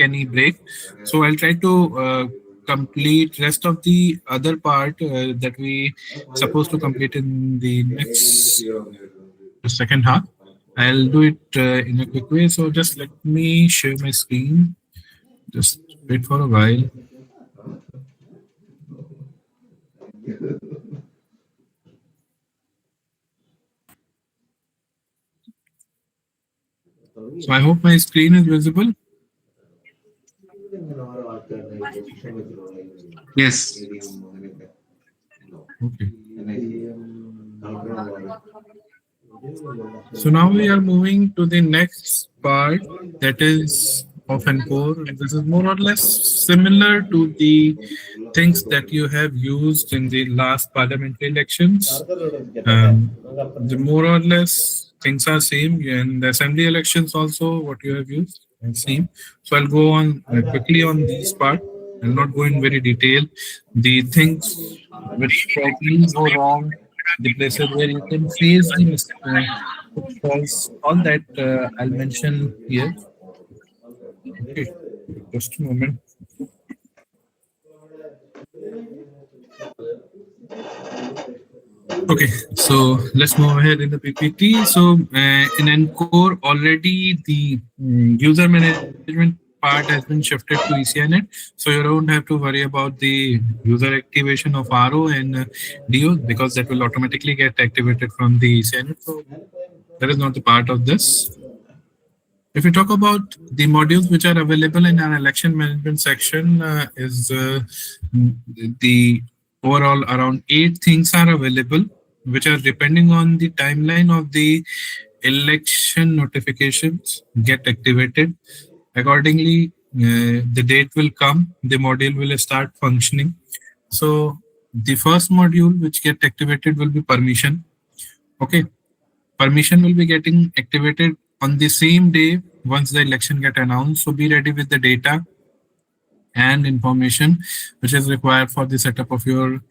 any break. So I'll try to complete rest of the other part that we supposed to complete in the next second half. I'll do it in a quick way. So just let me share my screen. Just wait for a while. So I hope my screen is visible. Yes. Okay. So now we are moving to the next part, that is of and core. This is more or less similar to the things that you have used in the last parliamentary elections. The more or less things are same, and the assembly elections also what you have used is same. So I'll go on quickly on these part. I'll not go in very detail. The things which probably go wrong, the places where you can face the pitfalls, all that I'll mention here. Okay, just a moment. Okay, so let's move ahead in the PPT. So in Encore, already the user management part has been shifted to ECINet. So you don't have to worry about the user activation of RO and DO, because that will automatically get activated from the ECINet. So that is not the part of this. If we talk about the modules which are available in our election management section, is the overall around 8 things are available, which are depending on the timeline of the election notifications get activated. Accordingly, the date will come, the module will start functioning. So the first module which get activated will be permission. Okay, permission will be getting activated on the same day once the election get announced. So be ready with the data and information which is required for the setup of your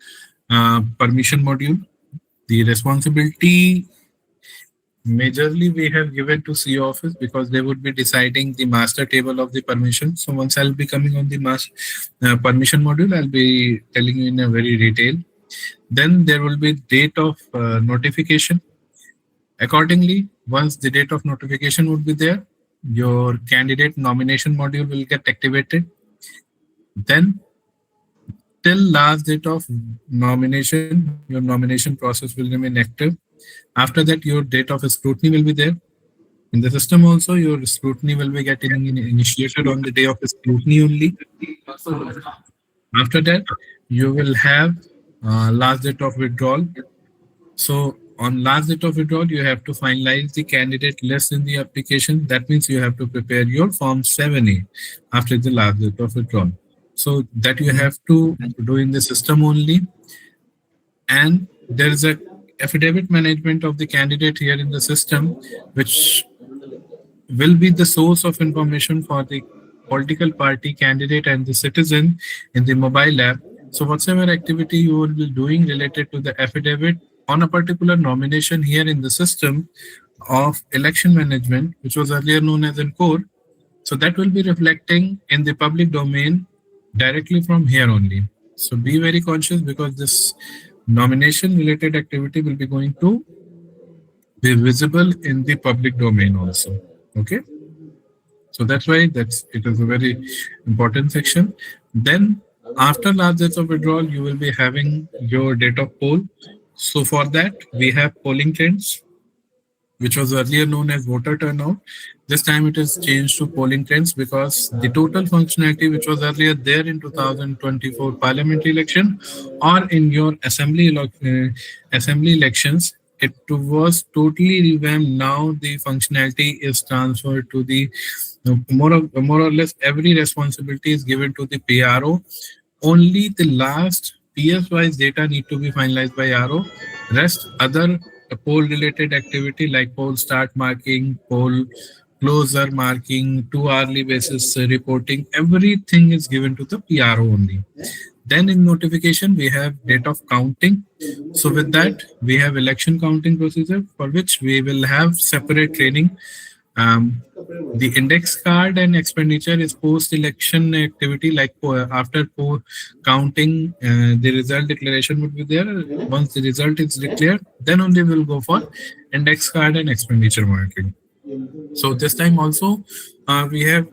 permission module. The responsibility majorly we have given to C office, because they would be deciding the master table of the permission. So once I'll be coming on the permission module, I'll be telling you in a very detail. Then there will be date of notification. Accordingly, once the date of notification would be there, your candidate nomination module will get activated. Then till last date of nomination, your nomination process will remain active. After that, your date of scrutiny will be there. In the system also, your scrutiny will be getting initiated on the day of scrutiny only. After that, you will have last date of withdrawal. So on last date of withdrawal, you have to finalize the candidate list in the application. That means you have to prepare your Form 7A after the last date of withdrawal. So that you have to do in the system only. And there is a affidavit management of the candidate here in the system, which will be the source of information for the political party candidate and the citizen in the mobile app. So whatsoever activity you will be doing related to the affidavit on a particular nomination here in the system of election management, which was earlier known as ENCORE, so that will be reflecting in the public domain directly from here only. So be very conscious, because this nomination related activity will be going to be visible in the public domain also. Okay. So that's why it is a very important section. Then after last dates of withdrawal, you will be having your date of poll. So for that, we have polling trends, which was earlier known as voter turnout. This time it is changed to polling trends, because the total functionality which was earlier there in 2024 parliamentary election or in your assembly elections, it was totally revamped. Now the functionality is transferred to the more or less every responsibility is given to the PRO. Only the last PS-wise data need to be finalized by RO. Rest other poll related activity like poll start marking, poll closer marking, 2 hourly basis reporting, everything is given to the PRO only. Then in notification, we have date of counting. So with that, we have election counting procedure, for which we will have separate training Um, the index card and expenditure is post-election activity, like after counting, the result declaration would be there. Once the result is declared, then only we'll go for index card and expenditure monitoring. So this time also, we have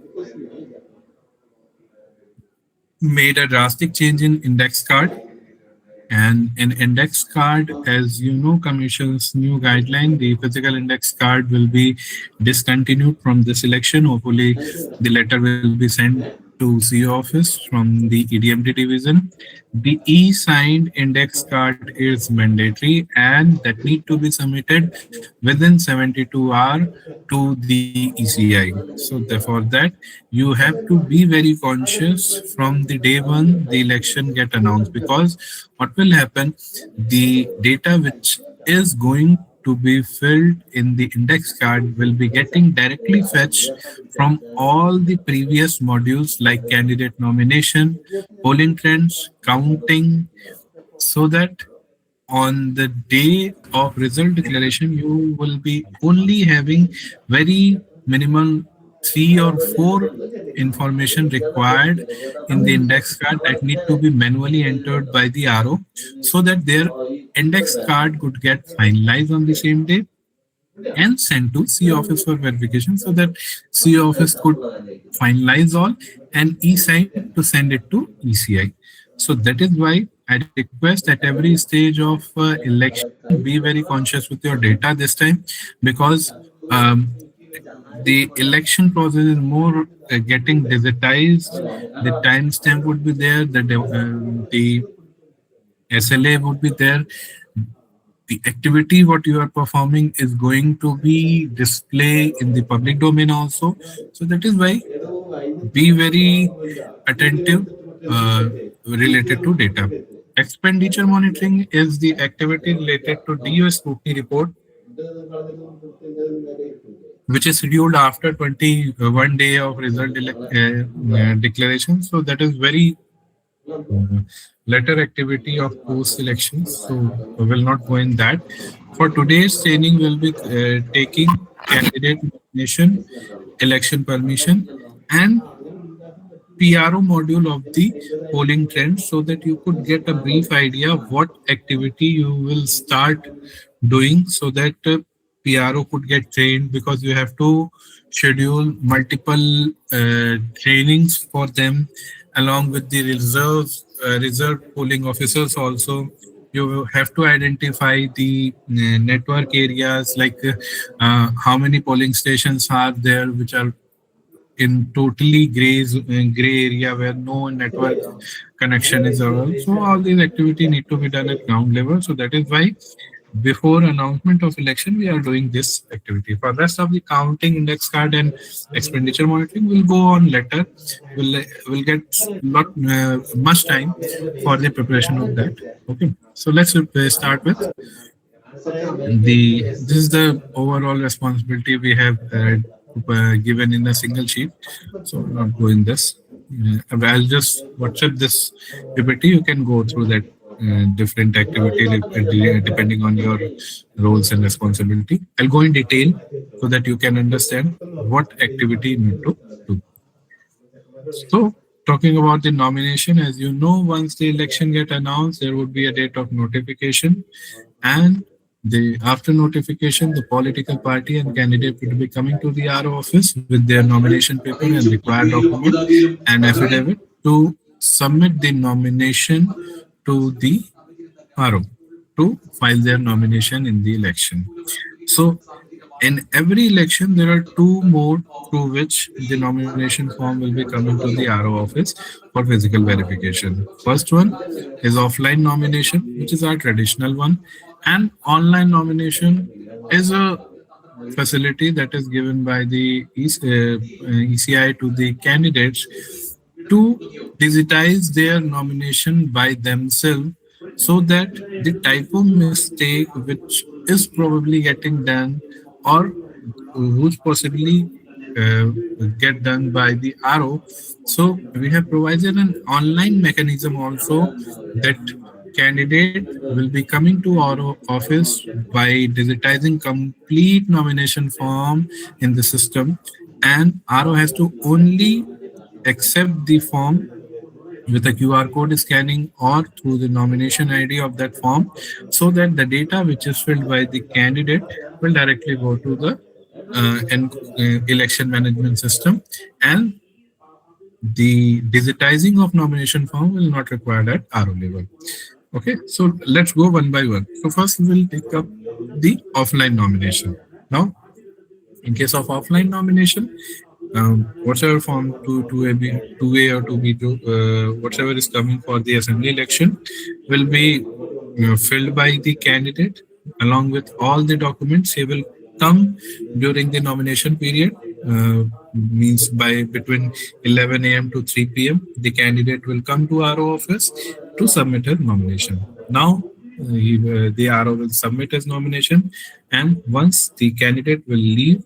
made a drastic change in index card. And an index card, as you know, Commission's new guideline, the physical index card will be discontinued from this election. Hopefully, the letter will be sent to CO office from the EDMT division. The e-signed index card is mandatory and that need to be submitted within 72 hours to the ECI. So therefore that you have to be very conscious from the day one the election get announced, because what will happen, the data which is going to be filled in the index card will be getting directly fetched from all the previous modules like candidate nomination, polling trends, counting, so that on the day of result declaration you will be only having very minimal 3 or 4 information required in the index card that need to be manually entered by the RO, so that their index card could get finalized on the same day and sent to C office for verification, so that C office could finalize all and e-sign to send it to ECI. So that is why I request at every stage of election, be very conscious with your data this time, because the election process is more getting digitized. The timestamp would be there, the SLA would be there, the activity what you are performing is going to be display in the public domain also. So that is why be very attentive related to data. Expenditure monitoring is the activity related to DO scrutiny report, which is scheduled after 21 day of result declaration. So that is very uh, later activity of post elections. So we will not go in that. For today's training, we'll be taking candidate nomination, election permission, and PRO module of the polling trends, so that you could get a brief idea of what activity you will start doing, so that PRO could get trained, because you have to schedule multiple trainings for them along with the reserve polling officers also. You have to identify the network areas, like how many polling stations are there which are in totally gray area where no network connection is available. So all these activity need to be done at ground level. So that is why before announcement of election we are doing this activity. For rest of the counting, index card and expenditure monitoring will go on later. Will get lot much time for the preparation of that. Okay, so let's start with the this is the overall responsibility we have given in a single sheet. So I'm not going this. I'll just WhatsApp this PPT. You can go through that different activity depending on your roles and responsibility. I'll go in detail so that you can understand what activity you need to do. So, talking about the nomination, as you know, once the election get announced, there would be a date of notification, and the after notification, the political party and candidate would be coming to the RO office with their nomination paper and required document and affidavit to submit the nomination to the RO to file their nomination in the election. So in every election, there are two modes through which the nomination form will be coming to the RO office for physical verification. First one is offline nomination, which is our traditional one, and online nomination is a facility that is given by the ECI to the candidates to digitize their nomination by themselves, so that the typo mistake which is probably getting done or which possibly uh, get done by the RO. So we have provided an online mechanism also, that candidate will be coming to our office by digitizing complete nomination form in the system, and RO has to only accept the form with a QR code scanning or through the nomination ID of that form, so that the data which is filled by the candidate will directly go to the election management system, and the digitizing of nomination form will not require at RO level. Okay, so let's go one by one. So first we will take up the offline nomination. Now, in case of offline nomination, whatever form to a b 2A or 2B2, whatever is coming for the assembly election will be filled by the candidate along with all the documents. He will come during the nomination period, means by between 11 a.m. to 3 p.m. The candidate will come to our office to submit his nomination. Now, the RO will submit his nomination, and once the candidate will leave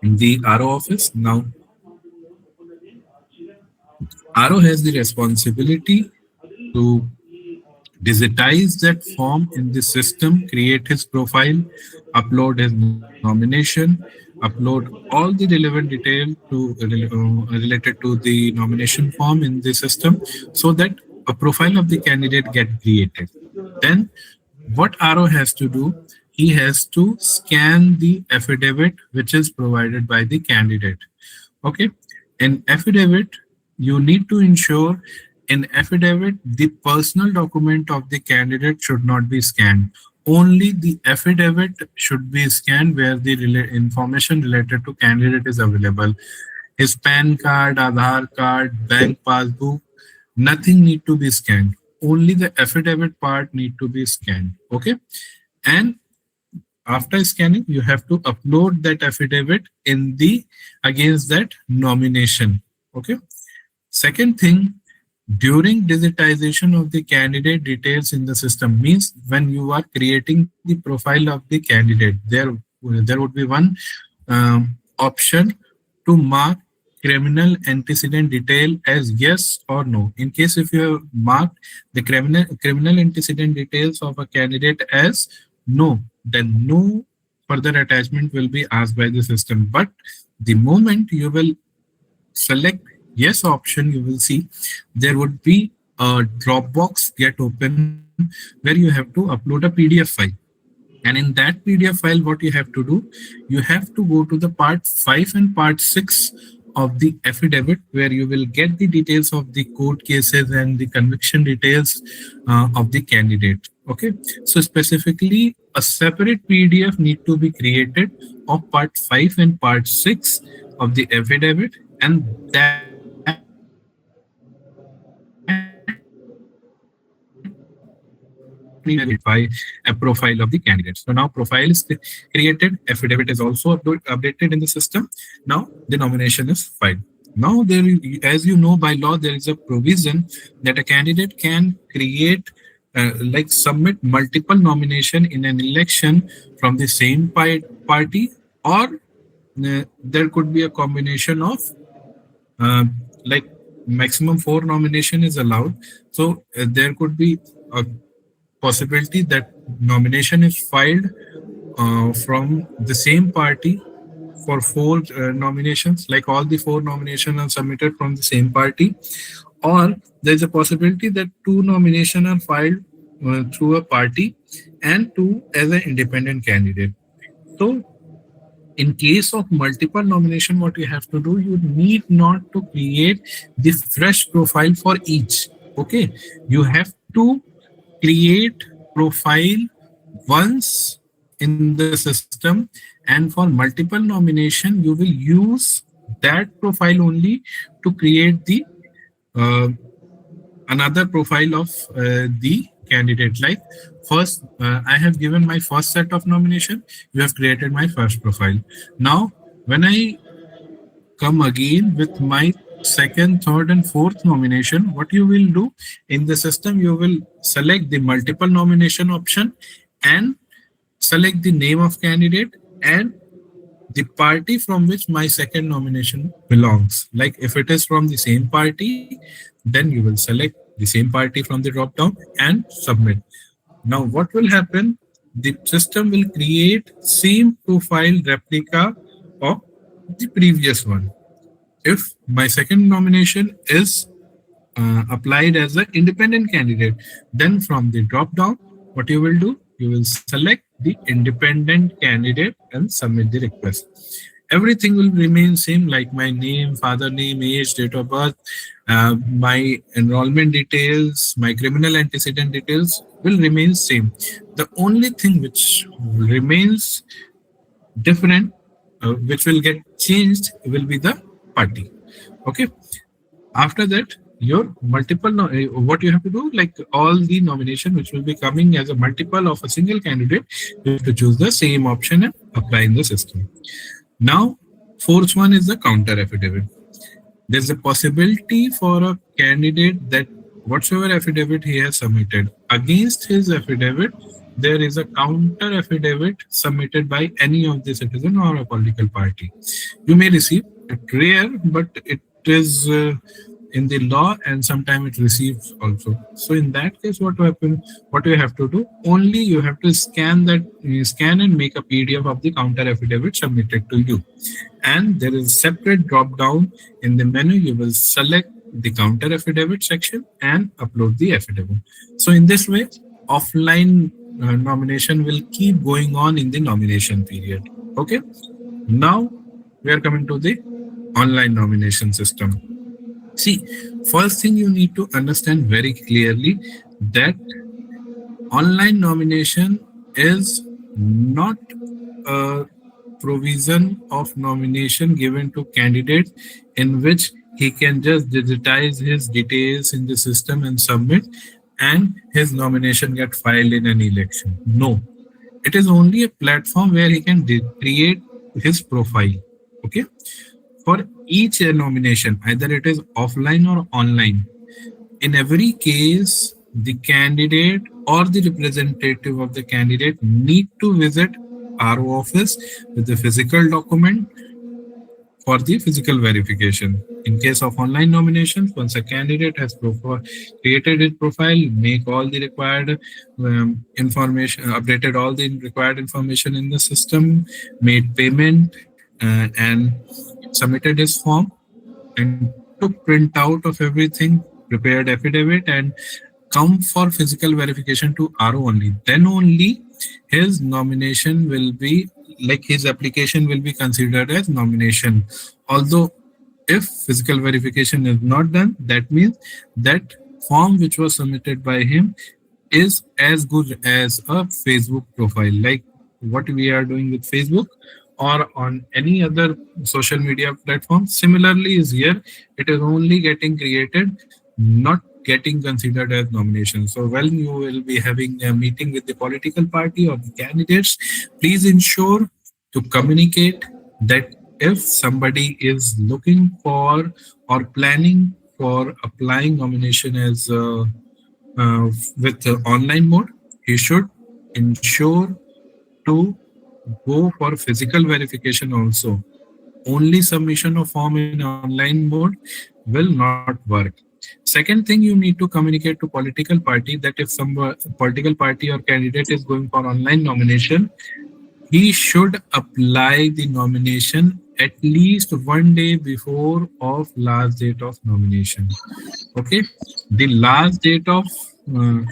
the RO office, now RO has the responsibility to digitize that form in the system, create his profile, upload his nomination, upload all the relevant detail related to the nomination form in the system, so that a profile of the candidate get created. Then what RO has to do? He has to scan the affidavit which is provided by the candidate. Okay. In affidavit, you need to ensure in affidavit the personal document of the candidate should not be scanned. Only the affidavit should be scanned where the information related to candidate is available. His PAN card, Aadhaar card, bank passbook, nothing need to be scanned. Only the affidavit part need to be scanned. Okay. And after scanning, you have to upload that affidavit in the against that nomination. Okay. Second thing, during digitization of the candidate details in the system, means when you are creating the profile of the candidate, there would be one option to mark criminal antecedent detail as yes or no. In case if you have marked the criminal antecedent details of a candidate as no, then no further attachment will be asked by the system. But the moment you will select yes option, you will see there would be a Dropbox get open where you have to upload a PDF file. And in that PDF file, what you have to do, you have to go to the part 5 and part 6 of the affidavit, where you will get the details of the court cases and the conviction details of the candidate. Okay, so specifically a separate PDF need to be created of part 5 and part 6 of the affidavit, and that PDF a profile of the candidate. So now profile is created, affidavit is also updated in the system. Now the nomination is filed. Now as you know, by law there is a provision that a candidate can create like submit multiple nomination in an election from the same party, or there could be a combination of like maximum 4 nomination is allowed. So there could be a possibility that nomination is filed from the same party for 4 nominations, like all the 4 nominations are submitted from the same party, or there's a possibility that 2 nominations are filed through a party and 2 as an independent candidate. So in case of multiple nomination, what you have to do, you need not to create the fresh profile for each. Okay, you have to create profile once in the system, and for multiple nomination you will use that profile only to create the uh, another profile of the candidate. Like first, I have given my first set of nomination, you have created my first profile. Now when I come again with my second, third, and fourth nomination, what you will do in the system, you will select the multiple nomination option and select the name of candidate and the party from which my second nomination belongs. Like if it is from the same party, then you will select the same party from the drop down and submit. Now what will happen? The system will create same profile replica of the previous one. If my second nomination is applied as an independent candidate, then from the drop down, what you will do? You will select the independent candidate and submit the request. Everything will remain same, like my name, father name, age, date of birth, my enrollment details, my criminal antecedent details will remain same. The only thing which remains different, which will get changed, will be the party. Okay. After that, your multiple what you have to do, like all the nomination which will be coming as a multiple of a single candidate, you have to choose the same option and apply in the system. Now, fourth one is the counter affidavit. There's a possibility for a candidate that whatsoever affidavit he has submitted, against his affidavit, there is a counter affidavit submitted by any of the citizen or a political party. You may receive it, rare, but it is in the law, and sometimes it receives also. So in that case, what happen? What you have to do? Only you have to scan that, scan and make a PDF of the counter affidavit submitted to you, and there is separate drop down in the menu. You will select the counter affidavit section and upload the affidavit. So in this way, offline nomination will keep going on in the nomination period. Okay. Now we are coming to the online nomination system. See, first thing you need to understand very clearly that online nomination is not a provision of nomination given to candidates in which he can just digitize his details in the system and submit, and his nomination get filed in an election. No, it is only a platform where he can create his profile. Okay. For each nomination, either it is offline or online, in every case, the candidate or the representative of the candidate need to visit our office with the physical document for the physical verification. In case of online nominations, once a candidate has created his profile, make all the required information, updated all the required information in the system, made payment, and submitted his form, and took printout of everything, prepared affidavit, and come for physical verification to RO only. Then only his nomination will be, like his application will be considered as nomination. Although if physical verification is not done, that means that form which was submitted by him is as good as a Facebook profile, like what we are doing with Facebook or on any other social media platform. Similarly, is here, it is only getting created, not getting considered as nomination. So when you will be having a meeting with the political party or the candidates, please ensure to communicate that if somebody is looking for or planning for applying nomination as with the online mode, he should ensure to go for physical verification also. Only submission of form in online mode will not work. Second thing, you need to communicate to political party that if some political party or candidate is going for online nomination, he should apply the nomination at least 1 day before of last date of nomination. Okay, the uh,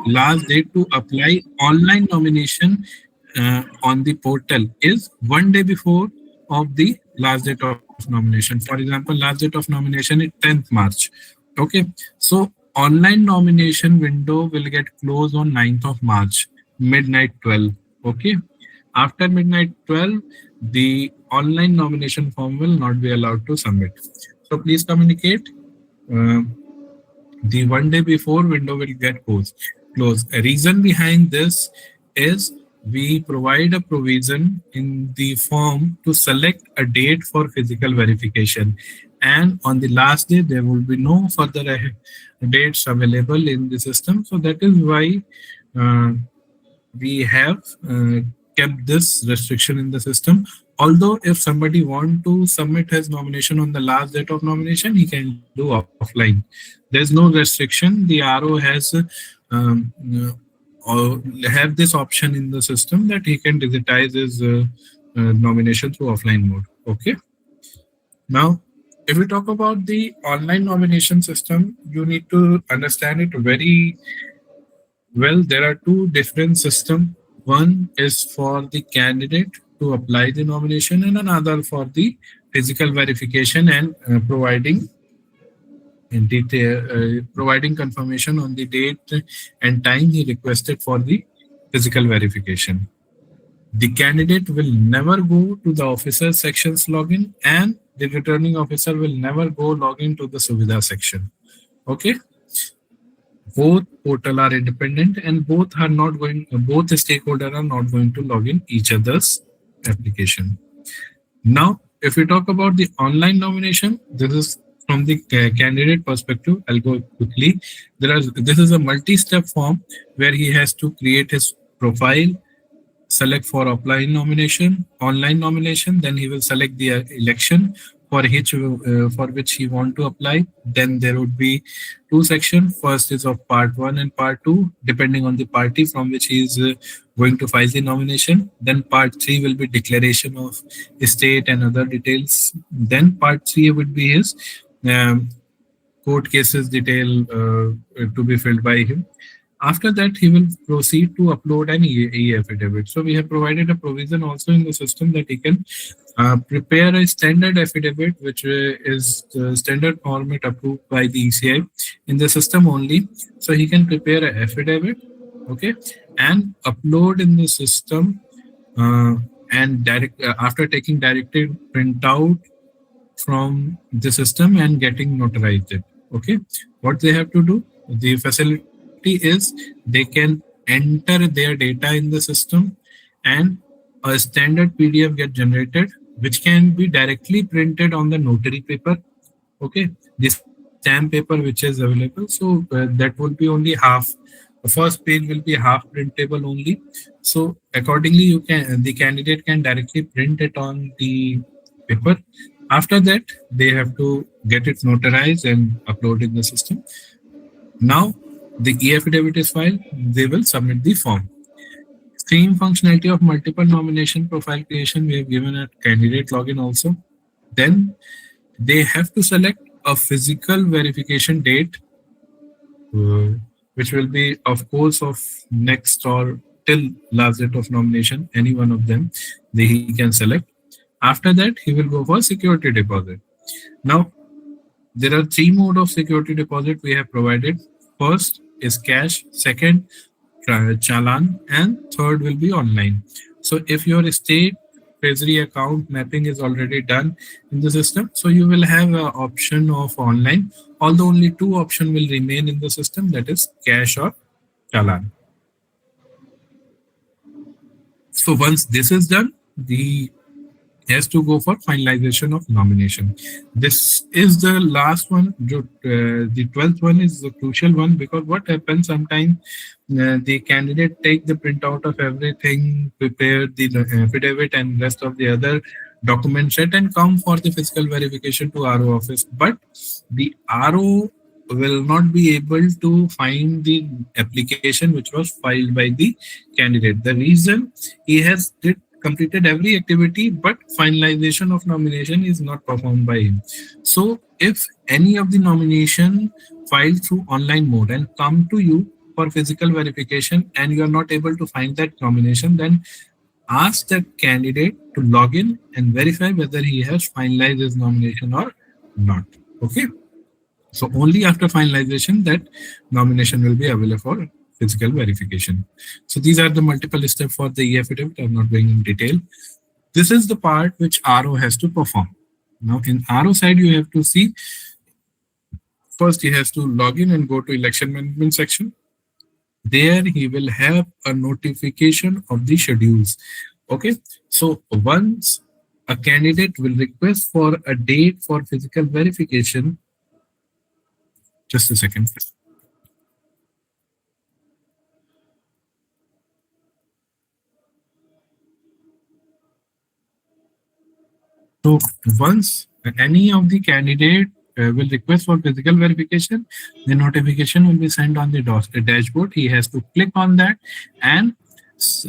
last date to apply online nomination on the portal is 1 day before of the last date of nomination. For example, last date of nomination is 10th March. Okay, so online nomination window will get closed on 9th of March, midnight 12. Okay, after midnight 12, the online nomination form will not be allowed to submit. So please communicate. Uh, the 1 day before window will get closed. A reason behind this is we provide a provision in the form to select a date for physical verification, and on the last day there will be no further dates available in the system. So that is why uh, we have kept this restriction in the system. Although if somebody want to submit his nomination on the last date of nomination, he can do offline. There's no restriction. The RO has uh, have this option in the system that he can digitize his nomination through offline mode. Okay. Now, if we talk about the online nomination system, you need to understand it very well. There are two different systems. One is for the candidate to apply the nomination, and another for the physical verification and providing confirmation on the date and time he requested for the physical verification. The candidate will never go to the officer section's login, and the returning officer will never go login to the Suvidha section. Okay, both portal are independent, and both stakeholders are not going to log in each other's application. Now, if we talk about the online nomination, this is from the candidate perspective. I'll go quickly. This is a multi-step form where he has to create his profile, select for online nomination, then he will select the election for which he want to apply. Then there would be two sections. First is of part 1 and part 2, depending on the party from which he is going to file the nomination. Then part 3 will be declaration of state and other details. Then part 3 would be his um, court cases detail to be filled by him. After that, he will proceed to upload an affidavit. So we have provided a provision also in the system that he can prepare a standard affidavit, which is the standard format approved by the ECI in the system only. So he can prepare an affidavit, okay, and upload in the system, uh, and direct after taking directed printout from the system and getting notarized it. Okay, what they have to do, the facility is they can enter their data in the system, and a standard PDF get generated, which can be directly printed on the notary paper. Okay, the stamp paper which is available. So that would be only half. The first page will be half printable only. So accordingly, the candidate can directly print it on the paper. After that, they have to get it notarized and upload in the system. Now the e-affidavit is filed. They will submit the form. Same functionality of multiple nomination profile creation we have given at candidate login also. Then they have to select a physical verification date, uh, which will be, of course, of next or till last date of nomination, any one of them he can select. After that, he will go for security deposit. Now, there are three mode of security deposit we have provided. First is cash, second challan, and third will be online. So if your state treasury account mapping is already done in the system, so you will have an option of online, although only two option will remain in the system, that is cash or challan. So once this is done, the has to go for finalization of nomination. This is the last one. The 12th one is the crucial one, because what happens sometimes the candidate take the printout of everything, prepare the affidavit and rest of the other document set and come for the physical verification to RO office. But the RO will not be able to find the application which was filed by the candidate. The reason, he has did completed every activity, but finalization of nomination is not performed by him. So if any of the nomination filed through online mode and come to you for physical verification and you are not able to find that nomination, then ask that candidate to log in and verify whether he has finalized his nomination or not. Okay. So only after finalization that nomination will be available for physical verification. So these are the multiple steps for the e-affidavit. I'm not going in detail. This is the part which RO has to perform. Now in RO side, you have to see, first he has to log in and go to election management section. There he will have a notification of the schedules. Okay. So once a candidate will request for a date for physical verification, just a second. So once any of the candidate will request for physical verification, the notification will be sent on the dashboard. He has to click on that and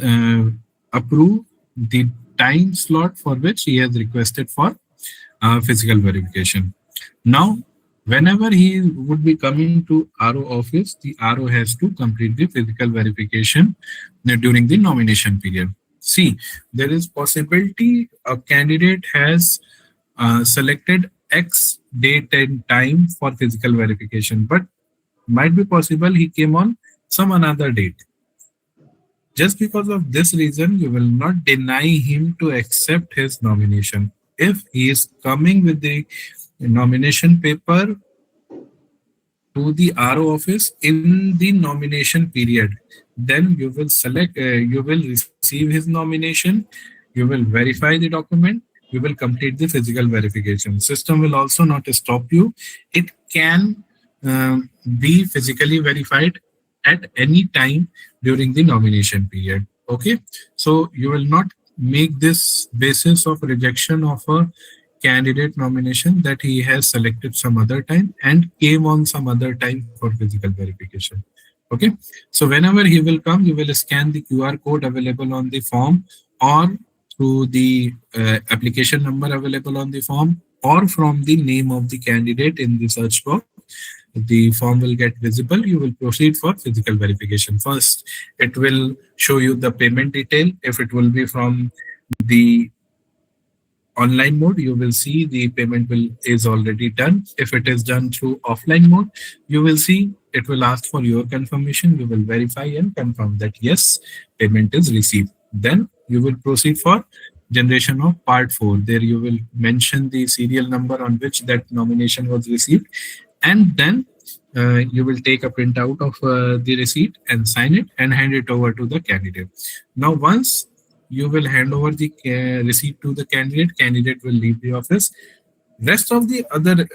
uh, approve the time slot for which he has requested for physical verification. Now, whenever he would be coming to RO office, the RO has to complete the physical verification during the nomination period. See, there is possibility a candidate has selected X date and time for physical verification, but might be possible he came on some another date. Just because of this reason, you will not deny him to accept his nomination. If he is coming with the nomination paper to the RO office in the nomination period, then you will you will receive his nomination, you will verify the document, you will complete the physical verification. System will also not stop you. It can be physically verified at any time during the nomination period. Okay, so you will not make this basis of rejection of a candidate nomination that he has selected some other time and came on some other time for physical verification. Okay, so whenever he will come, you will scan the QR code available on the form or through the application number available on the form or from the name of the candidate in the search box. The form will get visible. You will proceed for physical verification. First, it will show you the payment detail. If it will be from the online mode, you will see the payment will is already done. If it is done through offline mode, you will see it will ask for your confirmation. You will verify and confirm that yes, payment is received. Then you will proceed for generation of part 4. There you will mention the serial number on which that nomination was received, and then you will take a printout of the receipt and sign it and hand it over to the candidate. Now, once you will hand over the receipt to the candidate, candidate will leave the office. Rest of the other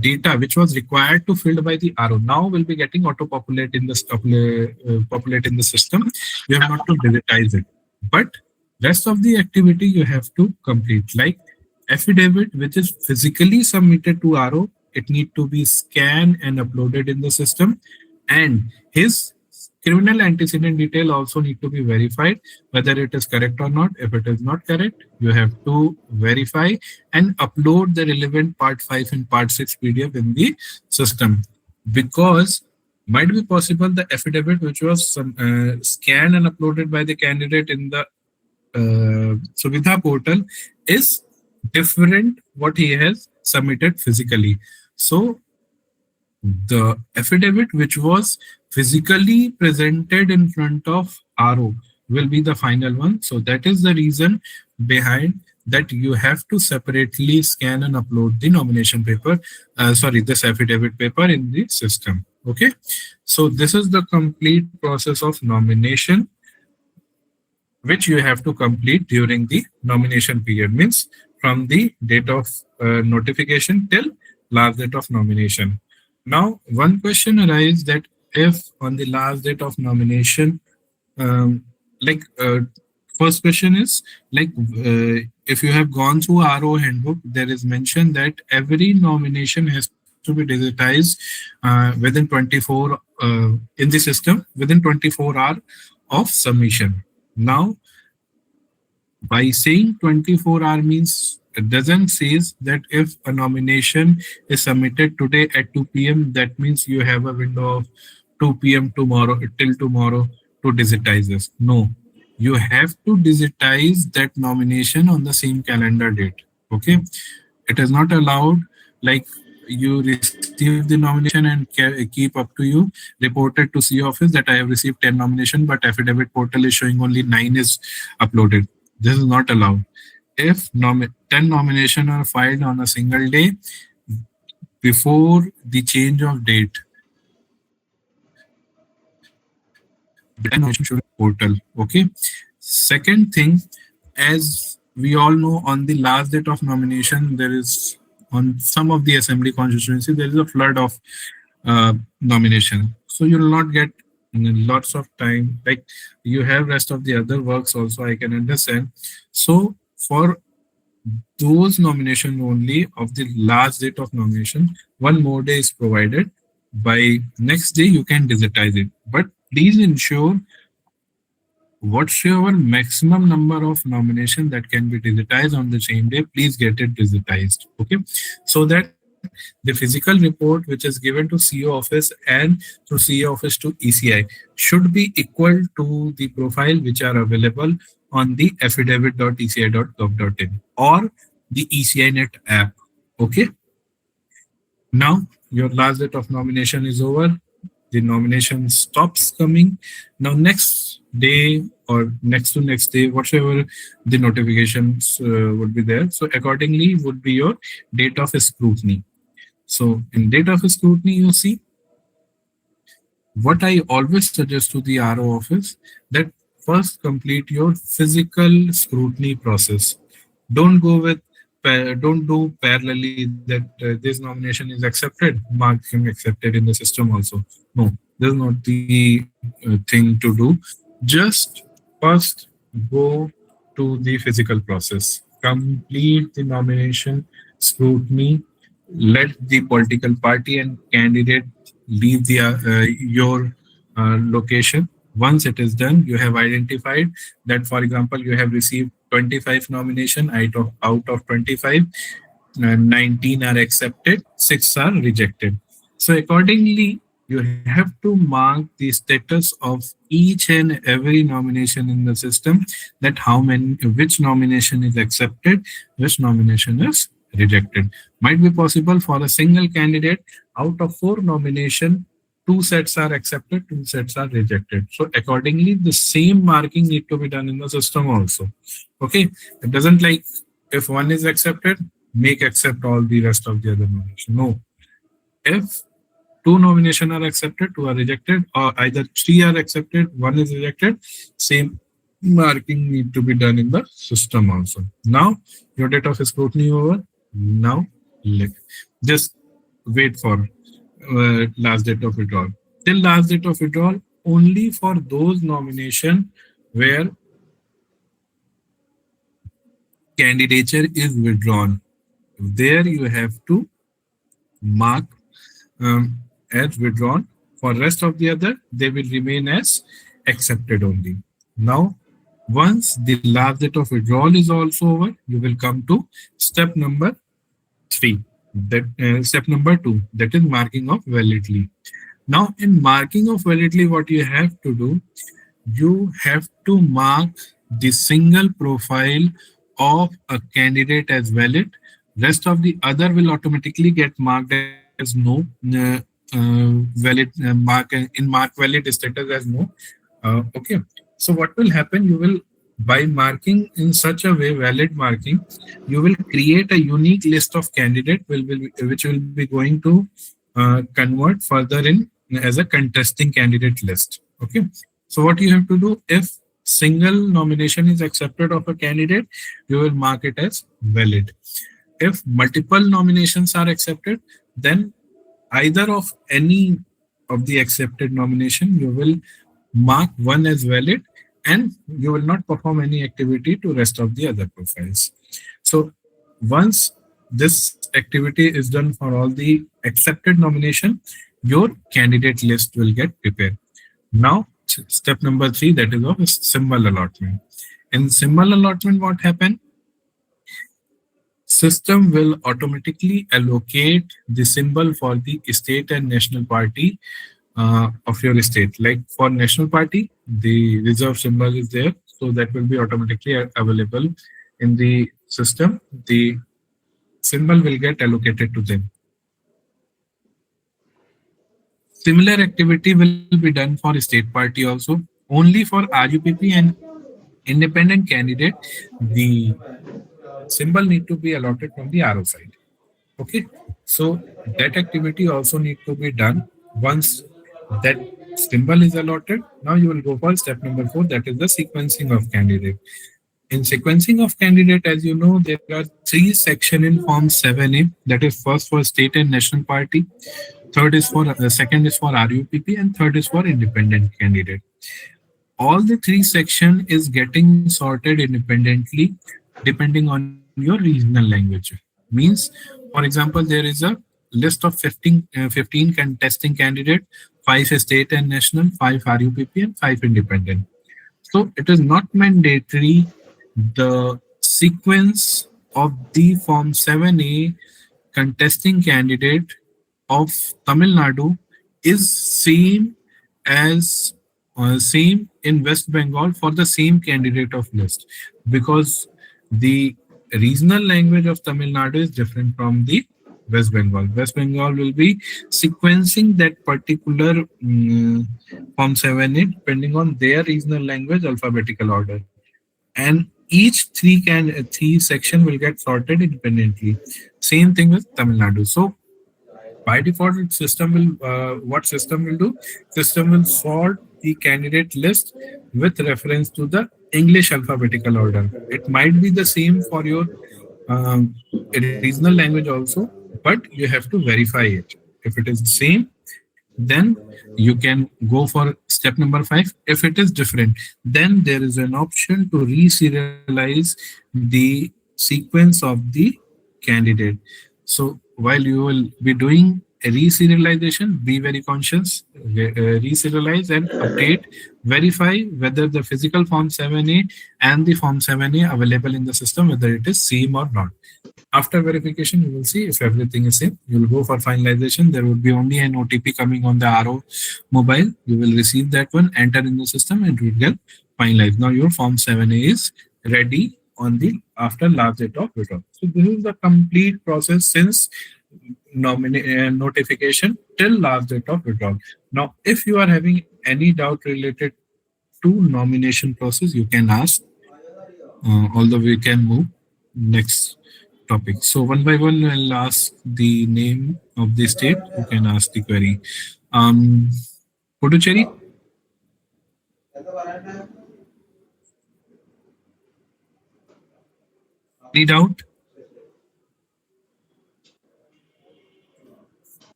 data which was required to filled by the RO now will be getting auto populate in the populate in the system. You have not to digitize it, but rest of the activity you have to complete, like affidavit which is physically submitted to RO. It need to be scanned and uploaded in the system, and his criminal antecedent detail also need to be verified whether it is correct or not. If it is not correct, you have to verify and upload the relevant part 5 and part 6 PDF in the system, because might be possible the affidavit which was scanned and uploaded by the candidate in the Suvidha portal is different what he has submitted physically. So the affidavit which was physically presented in front of RO will be the final one. So that is the reason behind that you have to separately scan and upload the nomination paper, sorry, this affidavit paper in the system. Okay, so this is the complete process of nomination which you have to complete during the nomination period, means from the date of notification till last date of nomination. Now, one question arises that if on the last date of nomination, um, like first question is like if you have gone through RO handbook, there is mentioned that every nomination has to be digitized within 24 in the system within 24 hours of submission. Now, by saying 24-hour means it doesn't says that if a nomination is submitted today at 2 p.m., that means you have a window of 2 p.m. tomorrow till tomorrow to digitize this. No, you have to digitize that nomination on the same calendar date. Okay, it is not allowed like you receive the nomination and keep up to you reported to C office that I have received 10 nomination, but affidavit portal is showing only 9 is uploaded. This is not allowed. If 10 nomination are filed on a single day before the change of date, then 10 nomination should be portal. Okay. Second thing, as we all know, on the last date of nomination, there is on some of the assembly constituency there is a flood of nomination. So you will not get lots of time. Like you have rest of the other works also, I can understand. So for those nomination only of the last date of nomination, one more day is provided. By next day, you can digitize it. But please ensure what's your maximum number of nomination that can be digitized on the same day. Please get it digitized. Okay. So that the physical report, which is given to CO office and through CO office to ECI, should be equal to the profile which are available on the affidavit.eci.gov.in or the ECI Net app. Okay. Now your last date of nomination is over. The nomination stops coming. Now next day or next to next day, whatever the notifications would be there. So accordingly would be your date of scrutiny. So in date of scrutiny, you see what I always suggest to the RO office that first complete your physical scrutiny process. Don't go with don't do parallelly that this nomination is accepted, mark him accepted in the system also. No, this is not the thing to do. Just first go to the physical process, complete the nomination scrutiny, let the political party and candidate leave your location. Once it is done, you have identified that, for example, you have received 25 nomination out of 25, 19 are accepted, 6 are rejected. So accordingly, you have to mark the status of each and every nomination in the system, that how many, which nomination is accepted, which nomination is rejected. Might be possible for a single candidate out of 4 nomination, 2 sets are accepted, 2 sets are rejected. So accordingly, the same marking need to be done in the system also. Okay, it doesn't like if one is accepted, make accept all the rest of the other nomination. No, if 2 nomination are accepted, 2 are rejected, or either 3 are accepted, 1 is rejected, same marking need to be done in the system also. Now your date of scrutiny over. Now just wait for last date of withdrawal. Till last date of withdrawal, only for those nomination where candidature is withdrawn. There you have to mark as withdrawn. For rest of the other, they will remain as accepted only. Now, once the last date of withdrawal is also over, you will come to step number 3. That step number 2, that is marking of validly. Now, in marking of validly, what you have to do, you have to mark the single profile of a candidate as valid. Rest of the other will automatically get marked as no. Valid mark in mark valid status as no. Okay. So what will happen? You will, by marking in such a way, valid marking, you will create a unique list of candidate which will be going to convert further in as a contesting candidate list. Okay. So what you have to do, if single nomination is accepted of a candidate, you will mark it as valid. If multiple nominations are accepted, then either of any of the accepted nomination, you will mark one as valid and you will not perform any activity to rest of the other profiles. So once this activity is done for all the accepted nomination, your candidate list will get prepared. Now, step number 3, that is of symbol allotment. In symbol allotment, what happened? System will automatically allocate the symbol for the state and national party of your state. Like for national party, the reserve symbol is there, so that will be automatically available in the system. The symbol will get allocated to them. Similar activity will be done for state party also. Only for RUPP and independent candidate, the symbol need to be allotted from the RO side. Okay, so that activity also need to be done. Once that symbol is allotted, now you will go for step number 4, that is the sequencing of candidate. In sequencing of candidate, as you know, there are 3 sections in Form 7A. That is first for state and national party. Third is for second is for RUPP, and third is for independent candidate. All the three section is getting sorted independently depending on your regional language. Means, for example, there is a list of 15 contesting candidate, 5 state and national, 5 RUPP, and 5 independent. So it is not mandatory. The sequence of the Form 7A contesting candidate of Tamil Nadu is same as same in West Bengal for the same candidate of list, because the regional language of Tamil Nadu is different from the West Bengal. West Bengal will be sequencing that particular Form 7A depending on their regional language alphabetical order, and each three section will get sorted independently. Same thing with Tamil Nadu. So by default, system will what system will do? System will sort the candidate list with reference to the English alphabetical order. It might be the same for your um, regional language also, but you have to verify it. If it is the same, then you can go for step number 5. If it is different, then there is an option to reserialize the sequence of the candidate. So while you will be doing a reserialization, be very conscious, reserialize and update, verify whether the physical form 7A and the form 7A available in the system, whether it is same or not. After verification, you will see if everything is same. You will go for finalization. There would be only an OTP coming on the RO mobile. You will receive that one, enter in the system, and it will get finalized. Now your form 7A is ready on the after last date of withdrawal. So this is the complete process since notification till last date of withdrawal. Now, if you are having any doubt related to nomination process, you can ask. Although we can move next topic. So one by one, I'll ask the name of the state. You can ask the query. Um, Puducherry, any doubt?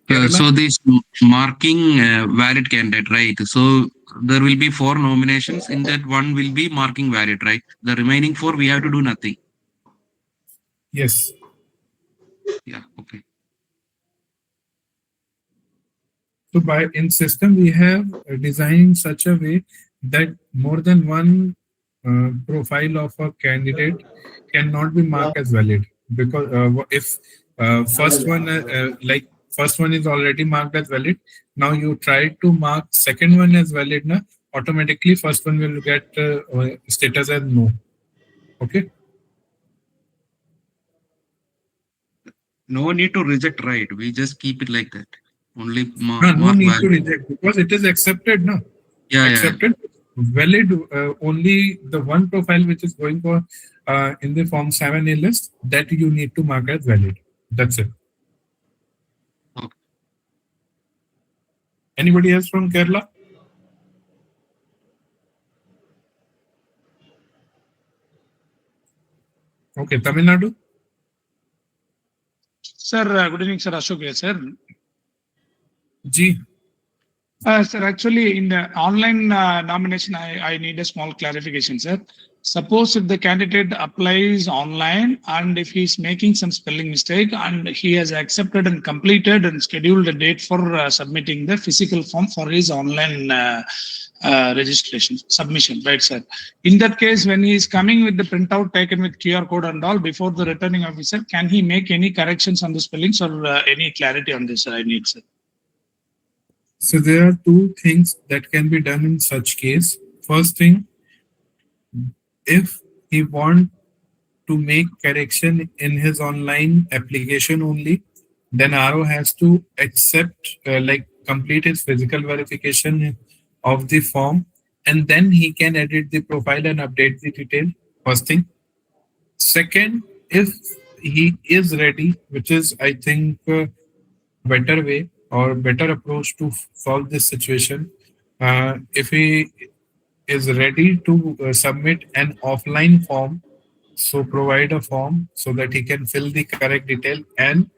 Kerala? So this marking valid candidate, right? So there will be four nominations. In that one will be marking valid, right? The remaining four we have to do nothing. Yes. Yeah. Okay. So by in system we have designed in such a way that more than one profile of a candidate cannot be marked as valid, because if first one like first one is already marked as valid, now you try to mark second one as valid, na, automatically first one will get status as no. Okay. No need to reject, right? We just keep it like that. Only No mark need to valid. reject because it is accepted, no? Yeah, yeah, yeah. Accepted, valid, only the one profile which is going for in the form 7A list that you need to mark as valid. That's it. Okay. Anybody else from Kerala? Okay, Tamil Nadu? Sir, good evening, sir. Ashok here, sir. G. Sir, actually, in the online nomination, I need a small clarification, sir. Suppose if the candidate applies online and if he's making some spelling mistake and he has accepted and completed and scheduled a date for submitting the physical form for his online registration submission, right, sir? In that case, when he is coming with the printout taken with QR code and all before the returning officer, can he make any corrections on the spellings or any clarity on this? I need, sir. So there are two things that can be done in such case. First thing, if he want to make correction in his online application only, then RO has to accept, like complete his physical verification of the form, and then he can edit the profile and update the detail. First thing. Second, if he is ready, which is I think a better way or better approach to solve this situation, if he is ready to submit an offline form, so provide a form so that he can fill the correct detail and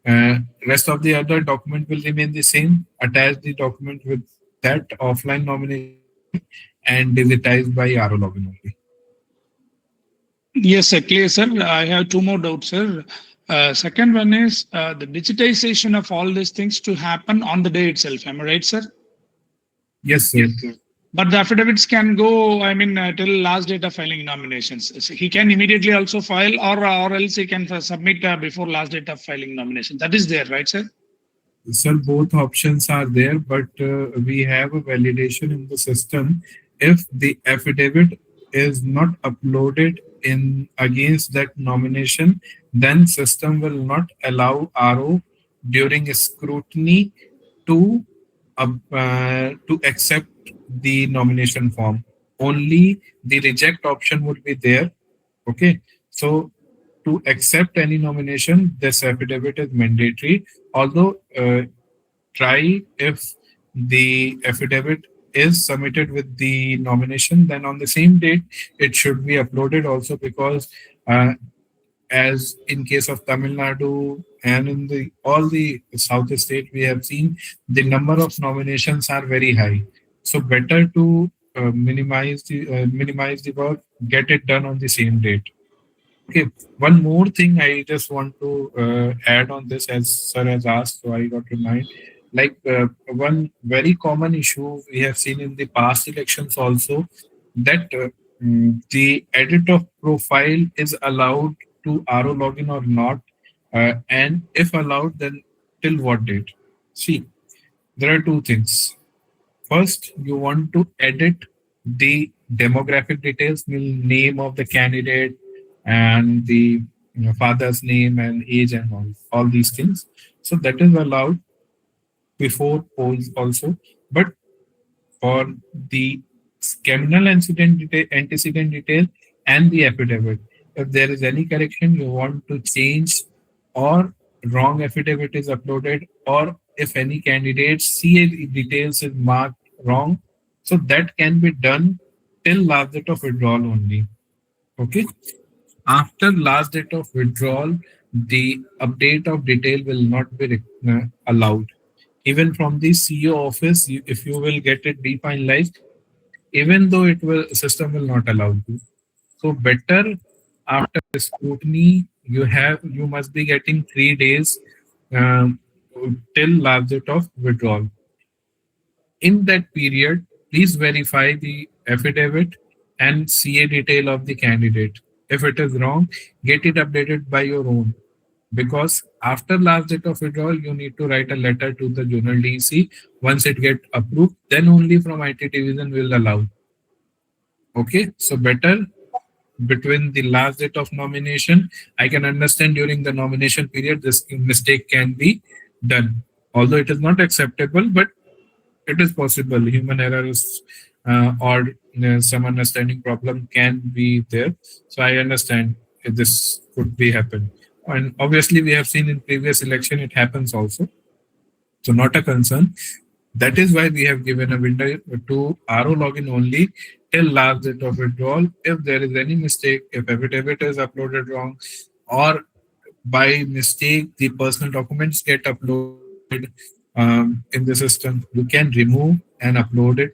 Rest of the other document will remain the same. Attach the document with that offline nomination file and digitize by RO login only. Yes, sir. Clear, sir. I have two more doubts, sir. Second one is the digitization of all these things to happen on the day itself. Am I right, sir? Yes, sir. But the affidavits can go, I mean, till last date of filing nominations. So he can immediately also file, or else he can submit before last date of filing nomination. That is there, right, sir? Sir, both options are there, but we have a validation in the system. If the affidavit is not uploaded in against that nomination, then system will not allow RO during scrutiny to to accept the nomination form. Only the reject option would be there. Okay, so to accept any nomination, this affidavit is mandatory. Although try if the affidavit is submitted with the nomination, then on the same date it should be uploaded also, because uh, as in case of Tamil Nadu and in the all the south state, we have seen the number of nominations are very high. So better to minimize the work, get it done on the same date. Okay, one more thing I just want to add on this, as sir has asked, so I got remind. Like one very common issue we have seen in the past elections also, that the edit of profile is allowed to RO login or not, and if allowed, then till what date? See, there are two things. First, you want to edit the demographic details, name of the candidate, and the father's name and age and all these things. So that is allowed before polls also. But for the criminal incident detail, antecedent detail, and the affidavit, if there is any correction you want to change, or wrong affidavit is uploaded, or if any candidate CA details is marked wrong, so that can be done till last date of withdrawal only. Okay. After last date of withdrawal, the update of detail will not be allowed. Even from the CEO office, if you will get it definalized, even though it will system will not allow you. So better after scrutiny, you must be getting 3 days um, till last date of withdrawal. In that period, please verify the affidavit and CA detail of the candidate. If it is wrong, get it updated by your own. Because after last date of withdrawal, you need to write a letter to the Journal DC. Once it get approved, then only from IT division will allow. Okay, so better between the last date of nomination. I can understand during the nomination period this mistake can be done. Although it is not acceptable, but it is possible. Human error is or some understanding problem can be there. So I understand if this could be happen. And obviously we have seen in previous election it happens also. So not a concern. That is why we have given a window to RO login only till last date of withdrawal. If there is any mistake, if affidavit is uploaded wrong, or by mistake the personal documents get uploaded in the system, you can remove and upload it.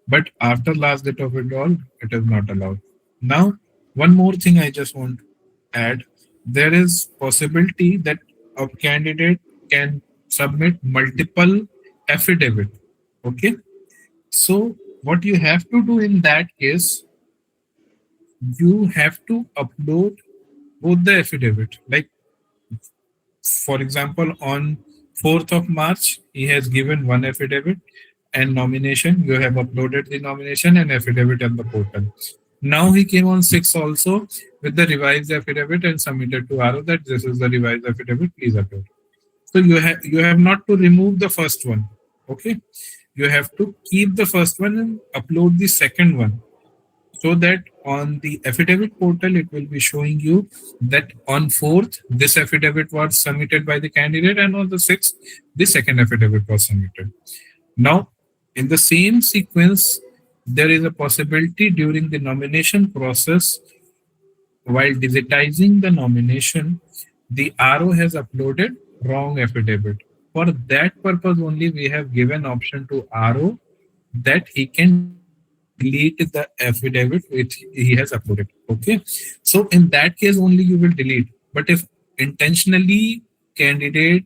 But after last date of withdrawal, it is not allowed. Now, one more thing I just want to add: there is possibility that a candidate can submit multiple affidavit. Okay, so what you have to do in that case, you have to upload both the affidavit. Like for example, on 4th of March, he has given one affidavit and nomination. You have uploaded the nomination and affidavit on the portal. Now he came on 6th also with the revised affidavit and submitted to RO that this is the revised affidavit, please upload. So you have not to remove the first one. Okay. You have to keep the first one and upload the second one, so that on the affidavit portal it will be showing you that on 4th this affidavit was submitted by the candidate, and on the 6th the second affidavit was submitted. Now in the same sequence, there is a possibility during the nomination process, while digitizing the nomination, the RO has uploaded wrong affidavit. For that purpose only, we have given option to RO that he can delete the affidavit which he has uploaded. Okay. So in that case only you will delete. But if intentionally candidate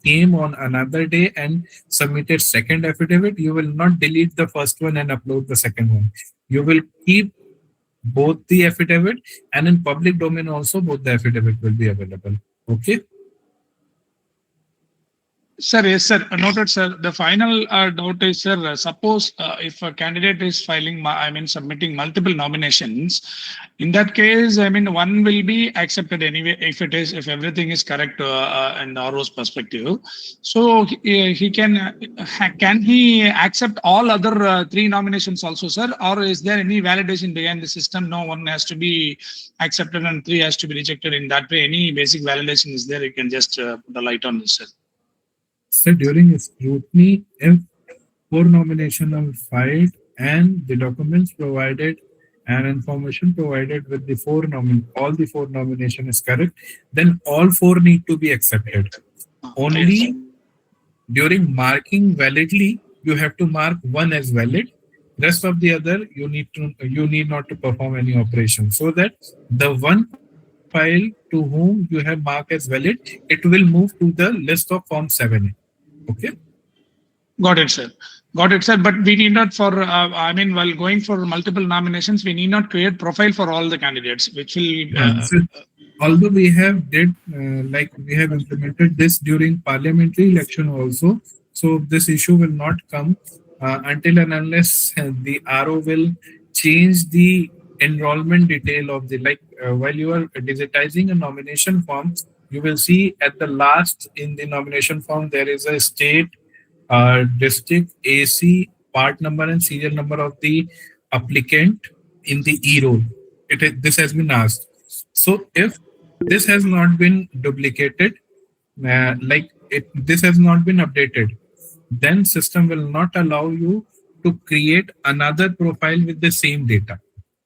came on another day and submitted second affidavit, you will not delete the first one and upload the second one. You will keep both the affidavit, and in public domain also both the affidavit will be available. Okay. Sir, yes, sir. Noted, sir. The final doubt is, sir, suppose if a candidate is filing, submitting multiple nominations, in that case, one will be accepted anyway if everything is correct in the RO's perspective. So he can he accept all other three nominations also, sir? Or is there any validation behind the system? No, one has to be accepted and three has to be rejected. In that way, any basic validation is there? You can just put a light on this, sir. So during scrutiny, if four nominations are filed and the documents provided and information provided with the all the four nomination is correct, then all four need to be accepted. Only during marking validly, you have to mark one as valid. Rest of the other, you need not to perform any operation, so that the one file to whom you have marked as valid, it will move to the list of Form 7A. Okay. Got it, sir. Got it, sir. But we need not while going for multiple nominations, we need not create profile for all the candidates, which will. So, although we have we have implemented this during parliamentary election also, so this issue will not come until and unless the RO will change the enrollment detail of the while you are digitizing a nomination form, you will see at the last in the nomination form there is a state, district, AC, part number and serial number of the applicant in the e-roll. This has been asked. So if this has not been duplicated, this has not been updated, then system will not allow you to create another profile with the same data.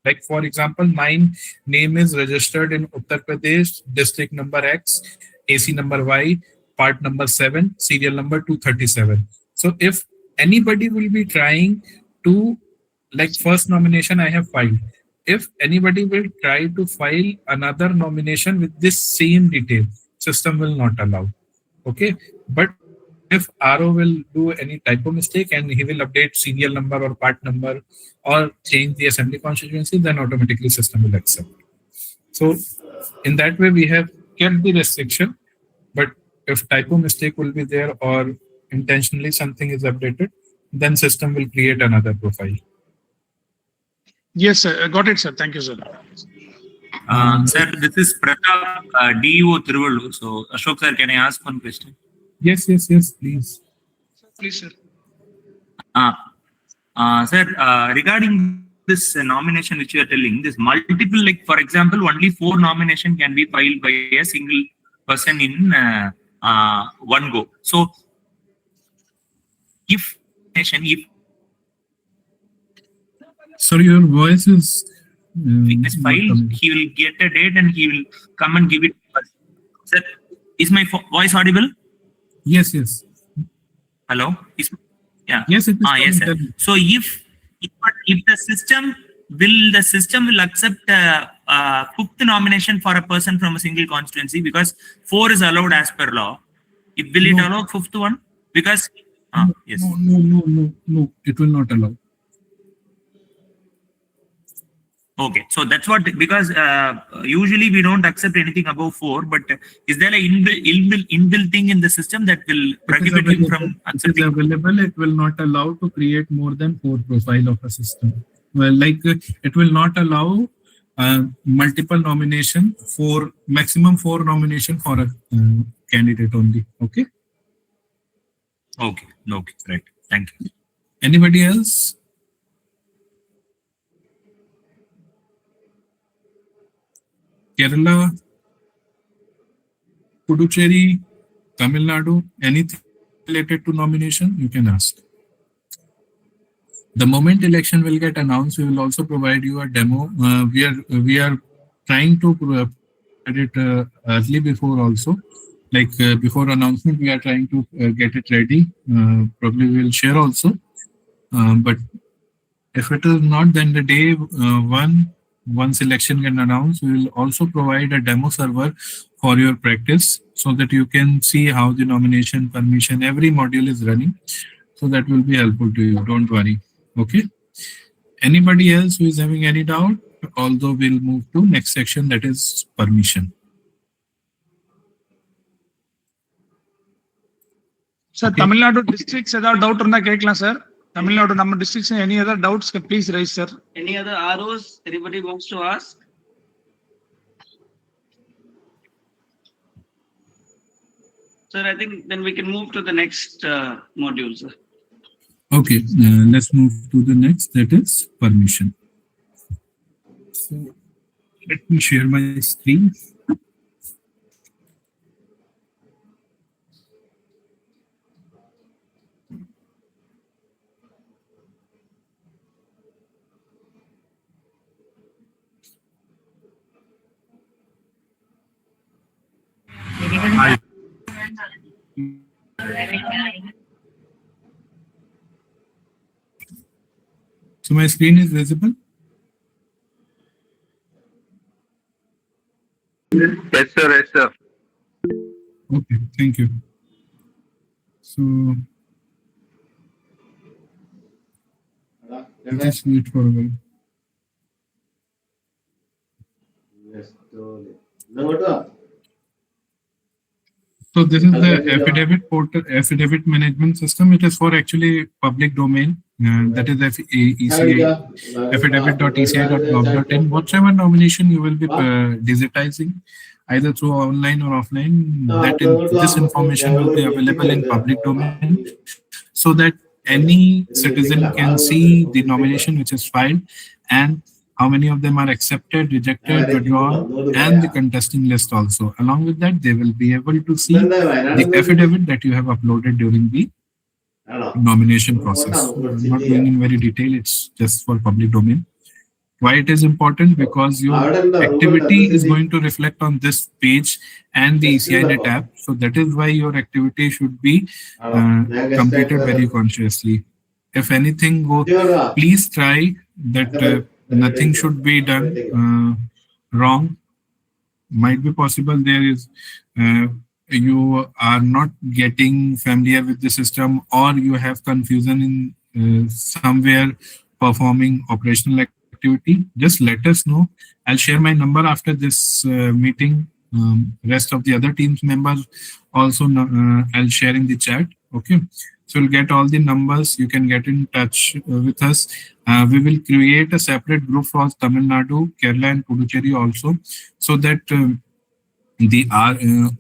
Like for example, my name is registered in Uttar Pradesh, district number X, AC number Y, part number 7, serial number 237. So if anybody will be trying to, first nomination I have filed, if anybody will try to file another nomination with this same detail, system will not allow. Okay. But if RO will do any typo mistake and he will update serial number or part number or change the assembly constituency, then automatically system will accept. So in that way, we have kept the restriction. But if typo mistake will be there or intentionally something is updated, then system will create another profile. Yes, sir. Got it, sir. Thank you, sir. Sir, this is Pratap, DEO Tiruvallur. So, Ashok sir, can I ask one question? Yes, please. Please, sir. Sir, regarding this nomination which you are telling, this multiple, for example, only 4 nomination can be filed by a single person in one go. So, if sorry, your voice is this file, he will get a date and he will come and give it to us. Sir, is my voice audible? Yes. Hello? Yeah. Yes, it is. Yes, sir. So if the system will accept fifth nomination for a person from a single constituency, because 4 is allowed as per law. Will it allow fifth one? Because yes. No, it will not allow. Okay, so that's what, because usually we don't accept anything above 4, but is there an inbuilt thing in the system that will prohibit you from accepting? It is available. It will not allow to create more than 4 profile of a system. Well, it will not allow multiple nomination, maximum 4 nomination for a candidate only. Okay. Okay, right. Thank you. Anybody else? Kerala, Puducherry, Tamil Nadu, anything related to nomination, you can ask. The moment election will get announced, we will also provide you a demo. We are trying to provide it early before also. like before announcement, we are trying to get it ready. Probably we will share also. But if it is not, then the day once election get announced, we will also provide a demo server for your practice so that you can see how the nomination, permission, every module is running. So that will be helpful to you. Don't worry. Okay. Anybody else who is having any doubt? Although we'll move to next section, that is permission. Sir, Okay. Tamil Nadu districts ஏதாவது doubt இருந்தா கேட்கலாம் sir. Tamil Nadu நம்ம districts any other doubts please raise sir. Any other ROs anybody wants to ask? Sir, I think then we can move to the next module, sir. Okay, let's move to the next, that is permission. So let me share my screen. Hi. So my screen is visible? Yes, sir. Yes, sir. Okay, thank you. So just wait for a while. So this is the affidavit portal, affidavit management system. It is for actually public domain. That is ECI, affidavit.eci.gov.in. Whatever nomination you will be digitizing, either through online or offline, this information will be available in public domain, so that any citizen can see the nomination which is filed and how many of them are accepted, rejected, withdrawn, and the contesting list also. Along with that, they will be able to see the affidavit that you have uploaded during the nomination process. I'm not going in very detail, it's just for public domain. Why it is important? Because your activity is going to reflect on this page and the ECI net app. So that is why your activity should be completed very consciously. If anything goes, please try that nothing should be done wrong. Might be possible there is you are not getting familiar with the system, or you have confusion in somewhere performing operational activity. Just let us know. I'll share my number after this meeting. Rest of the other teams members also I'll share in the chat. Okay, so you'll get all the numbers. You can get in touch with us. We will create a separate group for Tamil Nadu, Kerala, and Puducherry also, so that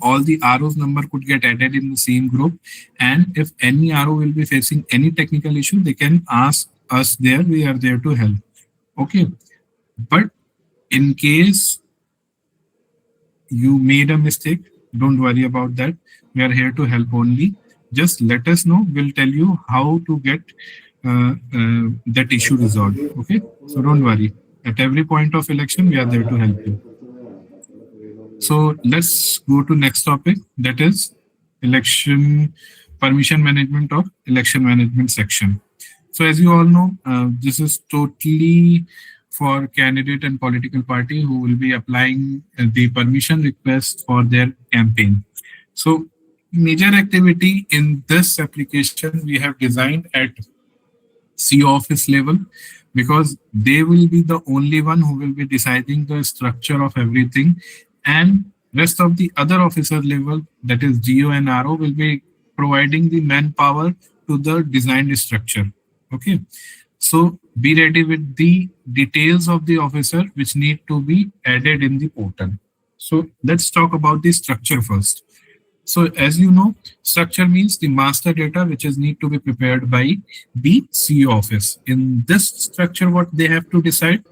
all the RO's number could get added in the same group. And if any RO will be facing any technical issue, they can ask us there. We are there to help. Okay, but in case you made a mistake, don't worry about that. We are here to help only. Just let us know. We'll tell you how to get that issue resolved. Okay, so don't worry. At every point of election, we are there to help you. So let's go to next topic, that is election permission management of election management section. So as you all know, this is totally for candidate and political party who will be applying the permission request for their campaign. So major activity in this application we have designed at CO office level, because they will be the only one who will be deciding the structure of everything, and rest of the other officer level, that is GO and RO, will be providing the manpower to the designed structure. Okay, so be ready with the details of the officer which need to be added in the portal. So let's talk about the structure first. So as you know, structure means the master data which is need to be prepared by the CO office. In this structure, what they have to decide?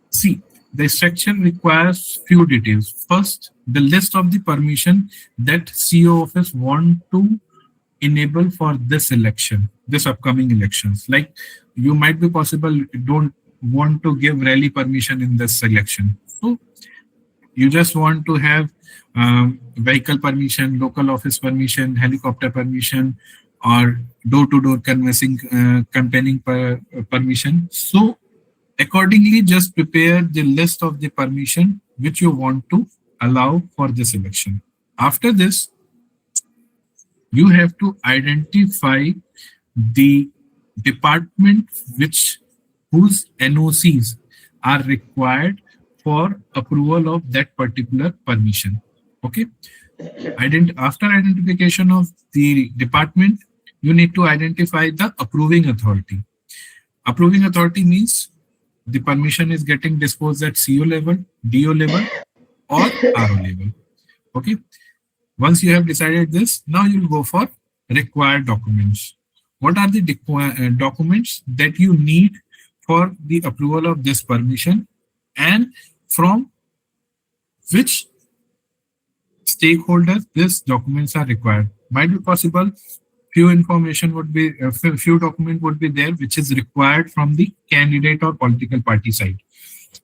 See, the structure requires few details. First, the list of the permission that CO office want to enable for this election, this upcoming elections. Like you might be possible don't want to give rally permission in this election. So you just want to have vehicle permission, local office permission, helicopter permission, or door-to-door canvassing campaigning permission. So accordingly, just prepare the list of the permission which you want to allow for this election. After this, you have to identify the department which whose NOCs are required for approval of that particular permission. Okay. After identification of the department, you need to identify the approving authority. Approving authority means the permission is getting disposed at CO level, DO level, or RO level. Okay. Once you have decided this, now you'll go for required documents. What are the documents that you need for the approval of this permission, and from which stakeholders these documents are required? Might be possible few information would be few document would be there which is required from the candidate or political party side.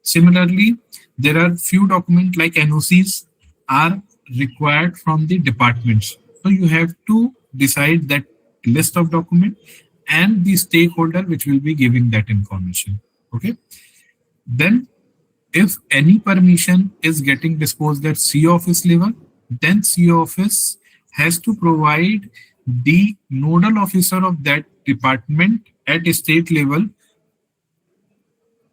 Similarly, there are few documents like NOCs are required from the departments. So you have to decide that list of document and the stakeholder which will be giving that information. Okay. Then if any permission is getting disposed at CO office level, then CO office has to provide the nodal officer of that department at a state level.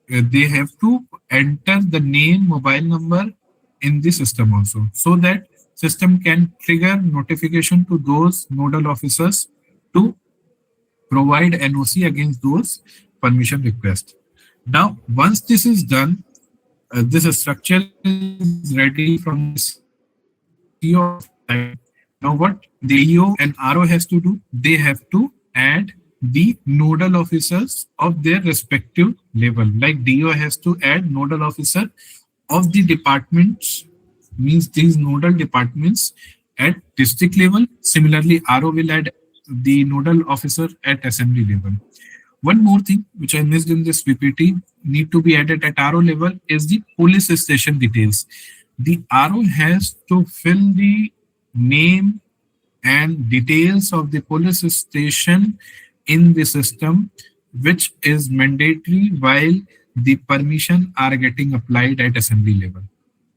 They have to enter the name, mobile number in the system also, so that system can trigger notification to those nodal officers to provide NOC against those permission requests. Now, once this is done, this structure is ready from the CO side. Now, what the DO and RO has to do, they have to add the nodal officers of their respective level. Like DO has to add nodal officer of the departments, means these nodal departments at district level. Similarly, RO will add the nodal officer at assembly level. One more thing which I missed in this PPT need to be added at RO level is the police station details. The RO has to fill the name and details of the police station in the system, which is mandatory while the permission are getting applied at assembly level.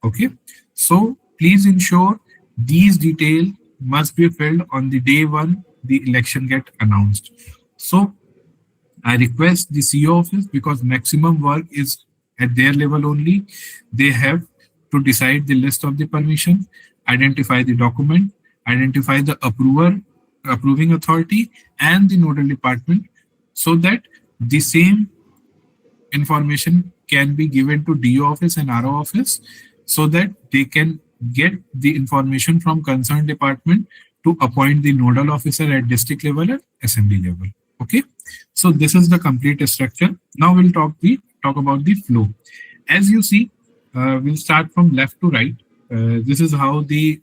Okay, so please ensure these details must be filled on the day one the election get announced. So I request the CO office, because maximum work is at their level only. They have to decide the list of the permission, identify the document, identify the approving authority and the nodal department, so that the same information can be given to DO office and RO office, so that they can get the information from concerned department to appoint the nodal officer at district level and assembly level. Okay, so this is the complete structure. Now we'll talk about the flow. As you see, we'll start from left to right. This is how the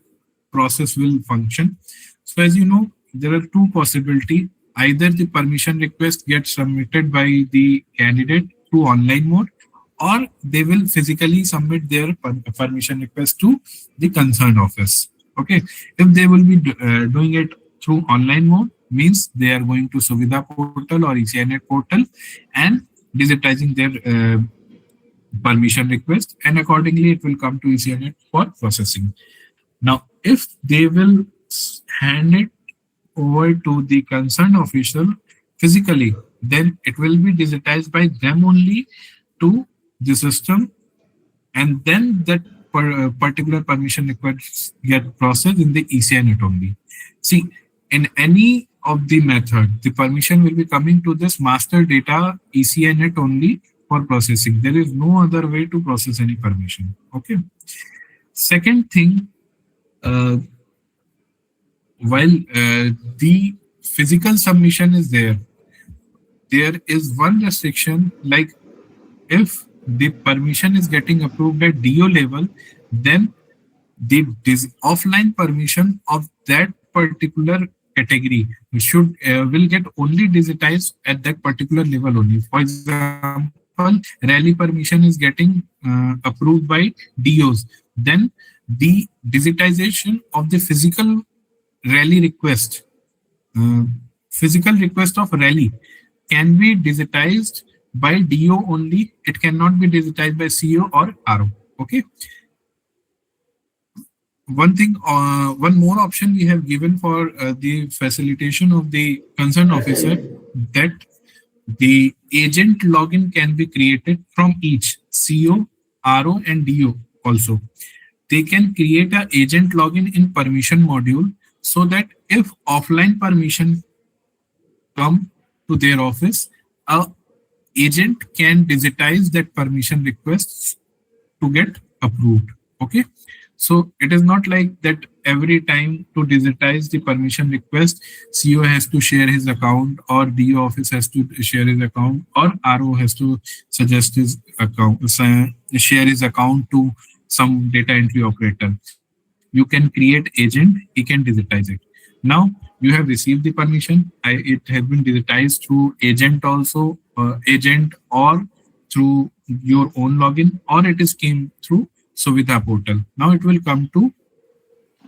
process will function. So as you know, there are two possibilities. Either the permission request gets submitted by the candidate through online mode, or they will physically submit their permission request to the concerned office. Okay, if they will be doing it through online mode, means they are going to Suvidha portal or ECI net portal and digitizing their permission request, and accordingly it will come to ECI net for processing. Now, if they will hand it over to the concerned official physically, then it will be digitized by them only to the system, and then that particular permission requests get processed in the ECI net only. See, in any of the method, the permission will be coming to this master data ECI net only for processing. There is no other way to process any permission. Okay. Second thing, while the physical submission is there is one restriction, like if the permission is getting approved at DO level, then the offline permission of that particular category will get only digitized at that particular level only. For example, rally permission is getting approved by DOs, then the digitization of the rally request, uh, physical request of rally can be digitized by DO only. It cannot be digitized by CO or RO. Okay. One more option we have given for the facilitation of the concerned officer, that the agent login can be created from each CO, RO, and DO also. They can create an agent login in permission module, so that if offline permission come to their office, a agent can digitize that permission requests to get approved. Okay. So it is not like that every time to digitize the permission request, CO has to share his account, or DO office has to share his account, or RO has to suggest his account, share his account to some data entry operator. You can create agent, he can digitize it. Now you have received the permission. It has been digitized through agent also, agent, or through your own login, or it is came through Suvidha portal. Now it will come to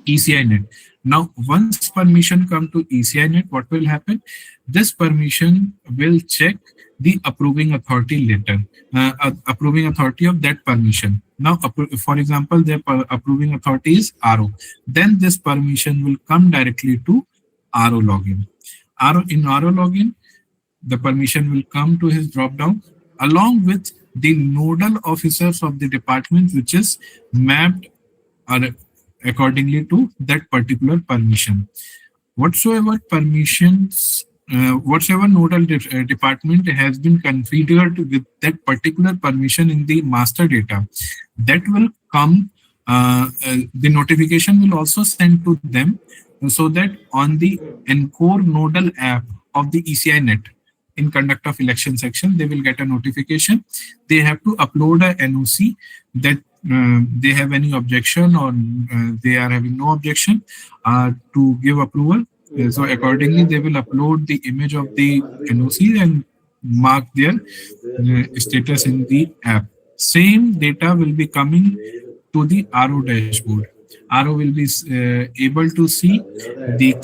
ECI net. Now, once permission come to ECI net, what will happen? This permission will check the approving authority letter, approving authority of that permission. Now, for example, the approving authority is RO. Then this permission will come directly to RO login. In RO login, the permission will come to his drop down along with the nodal officers of the department, which is mapped accordingly to that particular permission. Whatsoever permissions, whatsoever nodal department has been configured with that particular permission in the master data, that will come, the notification will also send to them, so that on the Encore nodal app of the ECI net, in conduct of election section, they will get a notification. They have to upload a NOC that they have any objection, or they are having no objection to give approval. So accordingly, they will upload the image of the NOC and mark their status in the app. Same data will be coming to the RO dashboard. RO will be able to see the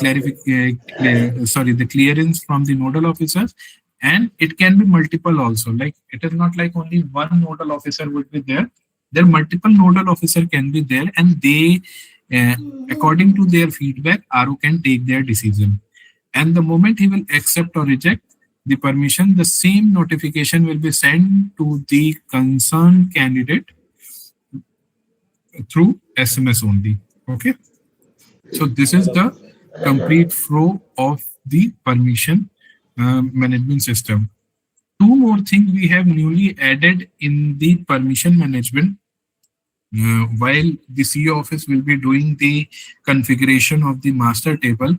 the clearance from the nodal officers, and it can be multiple also. Like, it is not like only one nodal officer would be there. There multiple nodal officer can be there, and they, according to their feedback, RO can take their decision. And the moment he will accept or reject the permission, the same notification will be sent to the concerned candidate through SMS only. Okay. So this is the complete flow of the permission management system. Two more things we have newly added in the permission management. While the CEO office will be doing the configuration of the master table,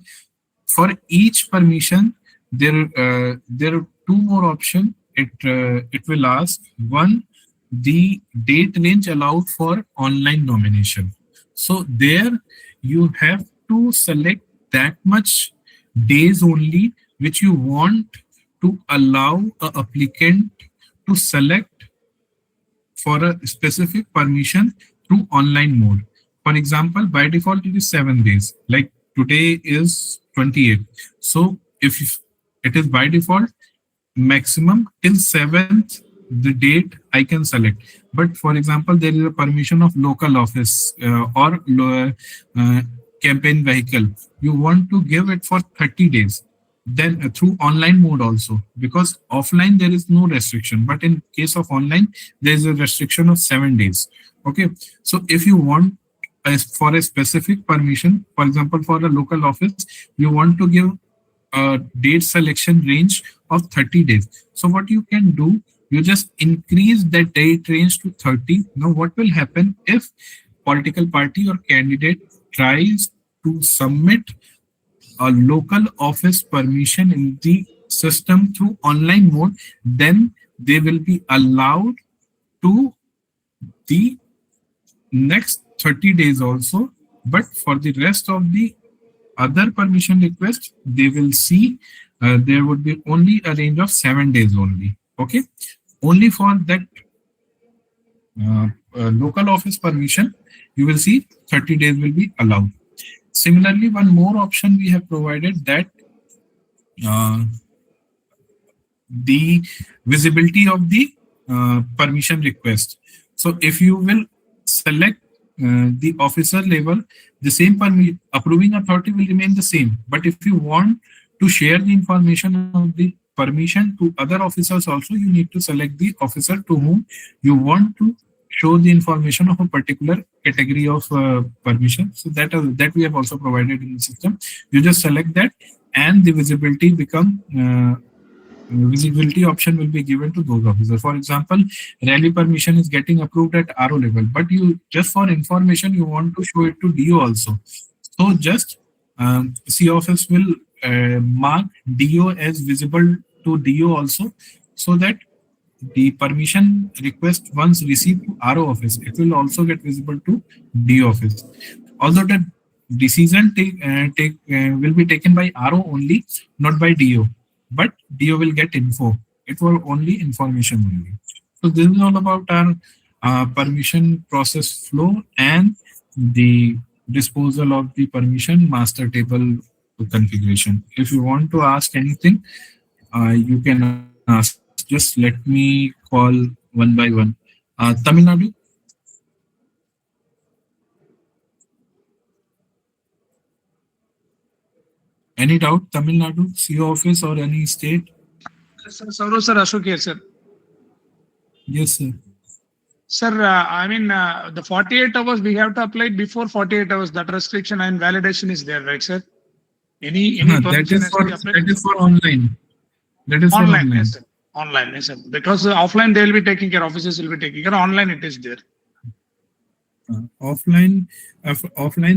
for each permission, there are two more options. It will ask, one, the date range allowed for online nomination. So there you have to select that much days only which you want to allow a applicant to select for a specific permission through online mode. For example, by default, it is 7 days. Like today is 28th. So if it is by default, maximum till 7th, the date I can select. But for example, there is a permission of local office or campaign vehicle. You want to give it for 30 days. Then through online mode also, because offline there is no restriction, but in case of online there is a restriction of 7 days. Okay, so if you want for a specific permission, for example, for a local office, you want to give a date selection range of 30 days. So what you can do, you just increase that date range to 30. Now what will happen if political party or candidate tries to submit a local office permission in the system through online mode, then they will be allowed to the next 30 days also. But for the rest of the other permission requests, they will see there would be only a range of 7 days only. Okay, only for that local office permission, you will see 30 days will be allowed. Similarly, one more option we have provided, that uh, the visibility of the permission request. So if you will select the officer level, the same approving authority will remain the same. But if you want to share the information of the permission to other officers also, you need to select the officer to whom you want to show the information of a particular category of permission. So that we have also provided in the system. You just select that, and the visibility option will be given to those officers. For example, rally permission is getting approved at RO level, but you just for information you want to show it to DO also. So just C office will mark DO as visible to DO also, so that the permission request once received to RO office, it will also get visible to DO office. Although the decision will be taken by RO only, not by DO, but DO will get info. It will only information only. So this is all about our permission process flow and the disposal of the permission master table configuration. If you want to ask anything, you can ask. Just let me call one by one. Tamil Nadu. Any doubt? Tamil Nadu, CO office or any state? Sir, sir, Ashok here, sir. Yes, sir. Sir, I mean, the 48 hours we have to apply before 48 hours. That restriction and validation is there, right, sir? Any that is for online. That is online, for online. yes, sir. Online, yes, sir. Because offline they will be taking care, offices will be taking care. Online it is there. Offline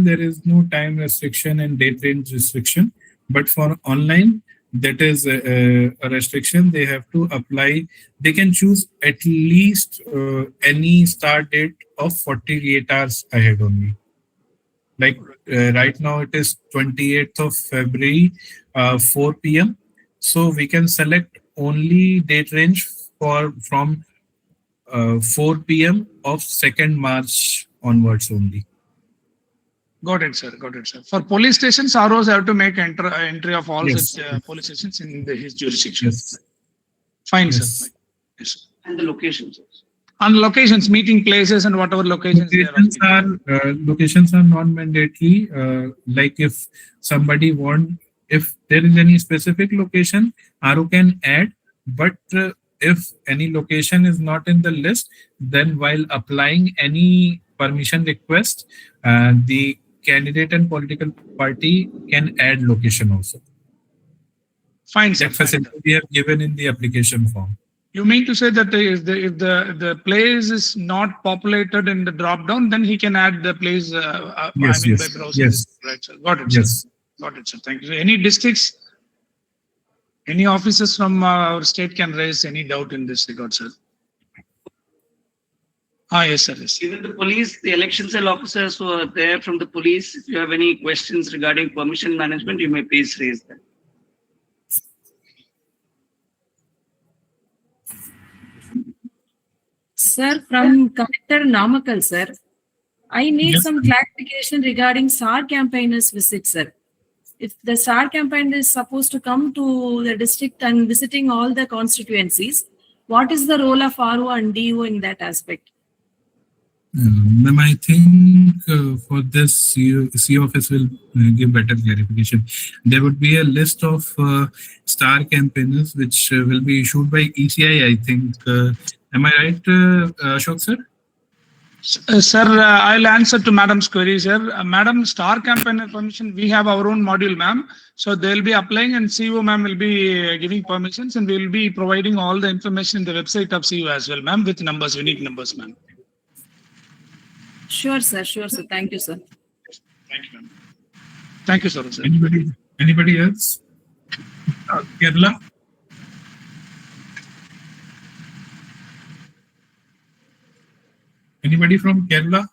there is no time restriction and date range restriction, but for online that is a restriction. They have to apply. They can choose at least any start date of 48 hours ahead only. Like right now it is 28th of February, 4 p.m. So we can select only date range from 4 p.m. of 2nd March onwards only. Got it, sir. Got it, sir. For police stations, ROs have to make entry of all Yes. such police stations in his jurisdiction. Yes. Fine, Yes. sir. Fine. Yes, sir. And the locations. And locations, meeting places and whatever locations they are. Locations are non-mandatory. Like if somebody if there is any specific location, RO can add. But if any location is not in the list, then while applying any permission request, the candidate and political party can add location also. Fine, sir. That facility we have given in the application form. You mean to say that if the place is not populated in the drop down, then he can add the place. Yes, by yes, browsing. yes. Right, sir. Got it. Yes. Sir. Got it, sir. Thank you. Any districts, any officers from our state can raise any doubt in this regard, sir? Yes, sir. Yes. Even the police, the election cell officers who are there from the police, if you have any questions regarding permission management, you may please raise them. Sir, from Collector Namakkal, sir, I need Yes, some ma'am. clarification regarding SAR campaigners visit, sir. If the SAR campaigner is supposed to come to the district and visiting all the constituencies, what is the role of RO and DO in that aspect? Ma'am, I think for this, C office will give better clarification. There would be a list of star campaigners which will be issued by ECI, I think. Am I right, Ashok sir? Sir, I'll answer to Madam's query, sir. Madam, star campaigner permission, we have our own module, ma'am. So they'll be applying and CO ma'am will be giving permissions, and we'll be providing all the information in the website of CO as well, ma'am, with numbers, unique numbers, ma'am. Sure, sir. Sure, sir. Thank you, sir. Thank you, ma'am. Thank you, sir. Anybody else? Kerala? Anybody from Kerala?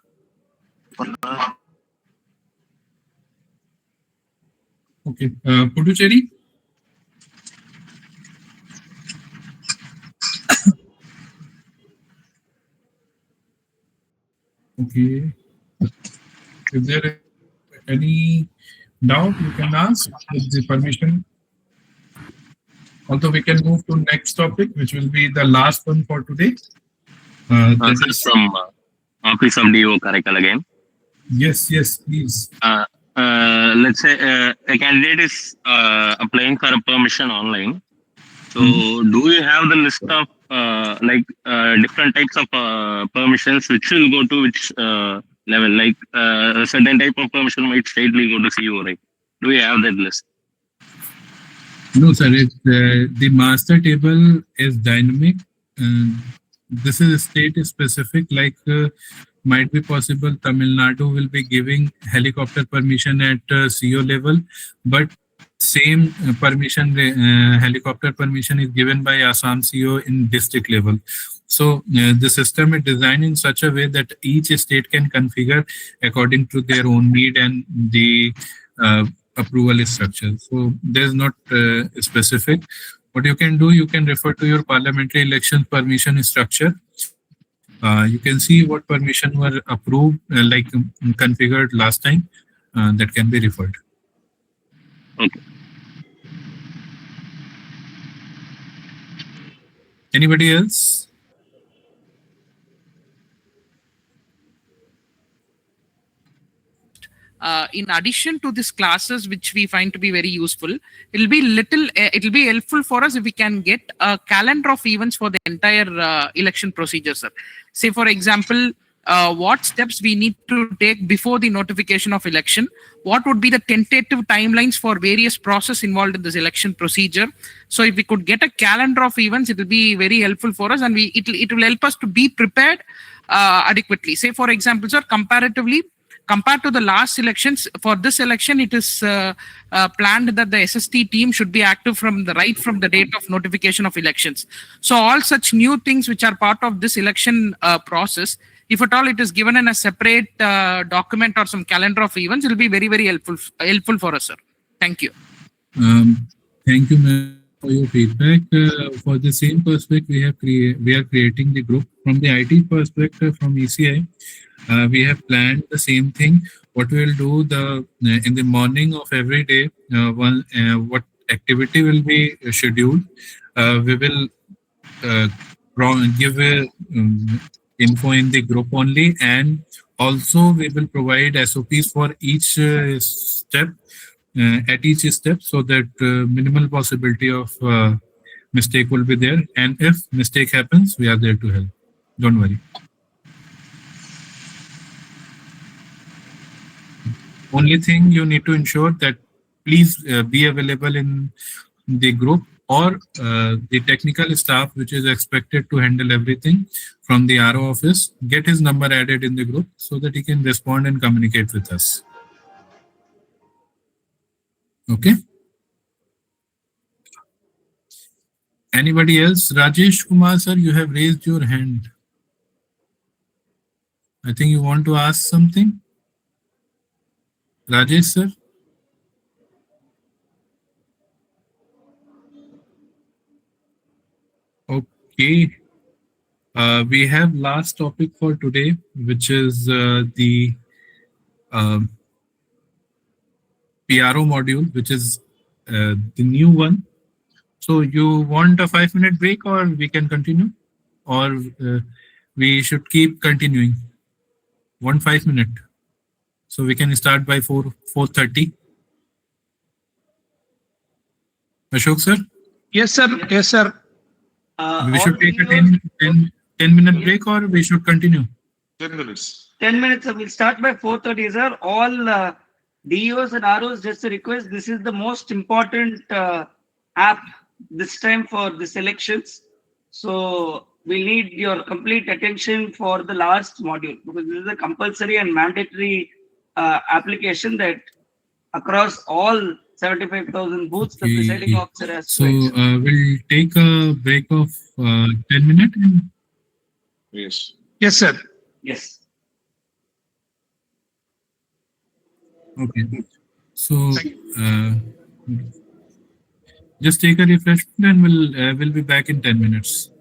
Okay. Puducherry? Okay. If there is any doubt, you can ask with the permission. Although we can move to next topic, which will be the last one for today. That Sir, is, from Office of DO Karakal again. yes, please. Let's say a candidate is applying for a permission online. So, do you have the list of different types of permissions which will go to which level? Like a certain type of permission might straightly go to CEO, right? Do you have that list? No, sir. The master table is dynamic. This is state specific. Like might be possible, Tamil Nadu will be giving helicopter permission at CO level, but same permission, helicopter permission is given by Assam CO in district level. So the system is designed in such a way that each state can configure according to their own need and the approval structure. So there's not specific. What you can do, you can refer to your parliamentary election permission structure. You can see what permission were approved, configured last time. That can be referred. Okay. Anybody else? In addition to these classes, which we find to be very useful, it'll be helpful for us if we can get a calendar of events for the entire election procedure, sir. Say, for example, what steps we need to take before the notification of election, what would be the tentative timelines for various process involved in this election procedure. So if we could get a calendar of events, it will be very helpful for us, and it will help us to be prepared adequately. Say, for example, sir, comparatively, compared to the last elections, for this election, it is planned that the SST team should be active from the date of notification of elections. So all such new things which are part of this election process, if at all it is given in a separate document or some calendar of events, it will be very, very helpful for us, sir. Thank you. Thank you, ma'am, for your feedback. For the same perspective, we are creating the group. From the IT perspective, from ECI, we have planned the same thing. What we will do in the morning of every day, what activity will be scheduled, we will give info in the group only, and also we will provide SOPs for each step at each step, so that minimal possibility of mistake will be there. And if mistake happens, we are there to help. Don't worry. Only thing you need to ensure that please be available in the group, or the technical staff which is expected to handle everything from the RO office, get his number added in the group so that he can respond and communicate with us. Okay. Anybody else? Rajesh Kumar sir, you have raised your hand. I think you want to ask something. Rajesh sir. Okay. We have last topic for today, which is the PRO module, which is the new one. So you want a 5-minute break, or we can continue, or we should keep continuing? 5 minute. So we can start by 4:30. Ashok sir? Yes, sir. Yes, sir. We should take a 10-minute break, or we should continue? 10 minutes. 10 minutes, sir. We'll start by 4:30, sir. All DOs and ROs, just a request. This is the most important app this time for this elections. So we need your complete attention for the last module, because this is a compulsory and mandatory application that across all 75,000 booths, the presiding officer has So to execute. we'll take a break of 10 minutes. Yes. Yes, sir. Yes. Okay. So just take a refreshment, and we'll be back in 10 minutes.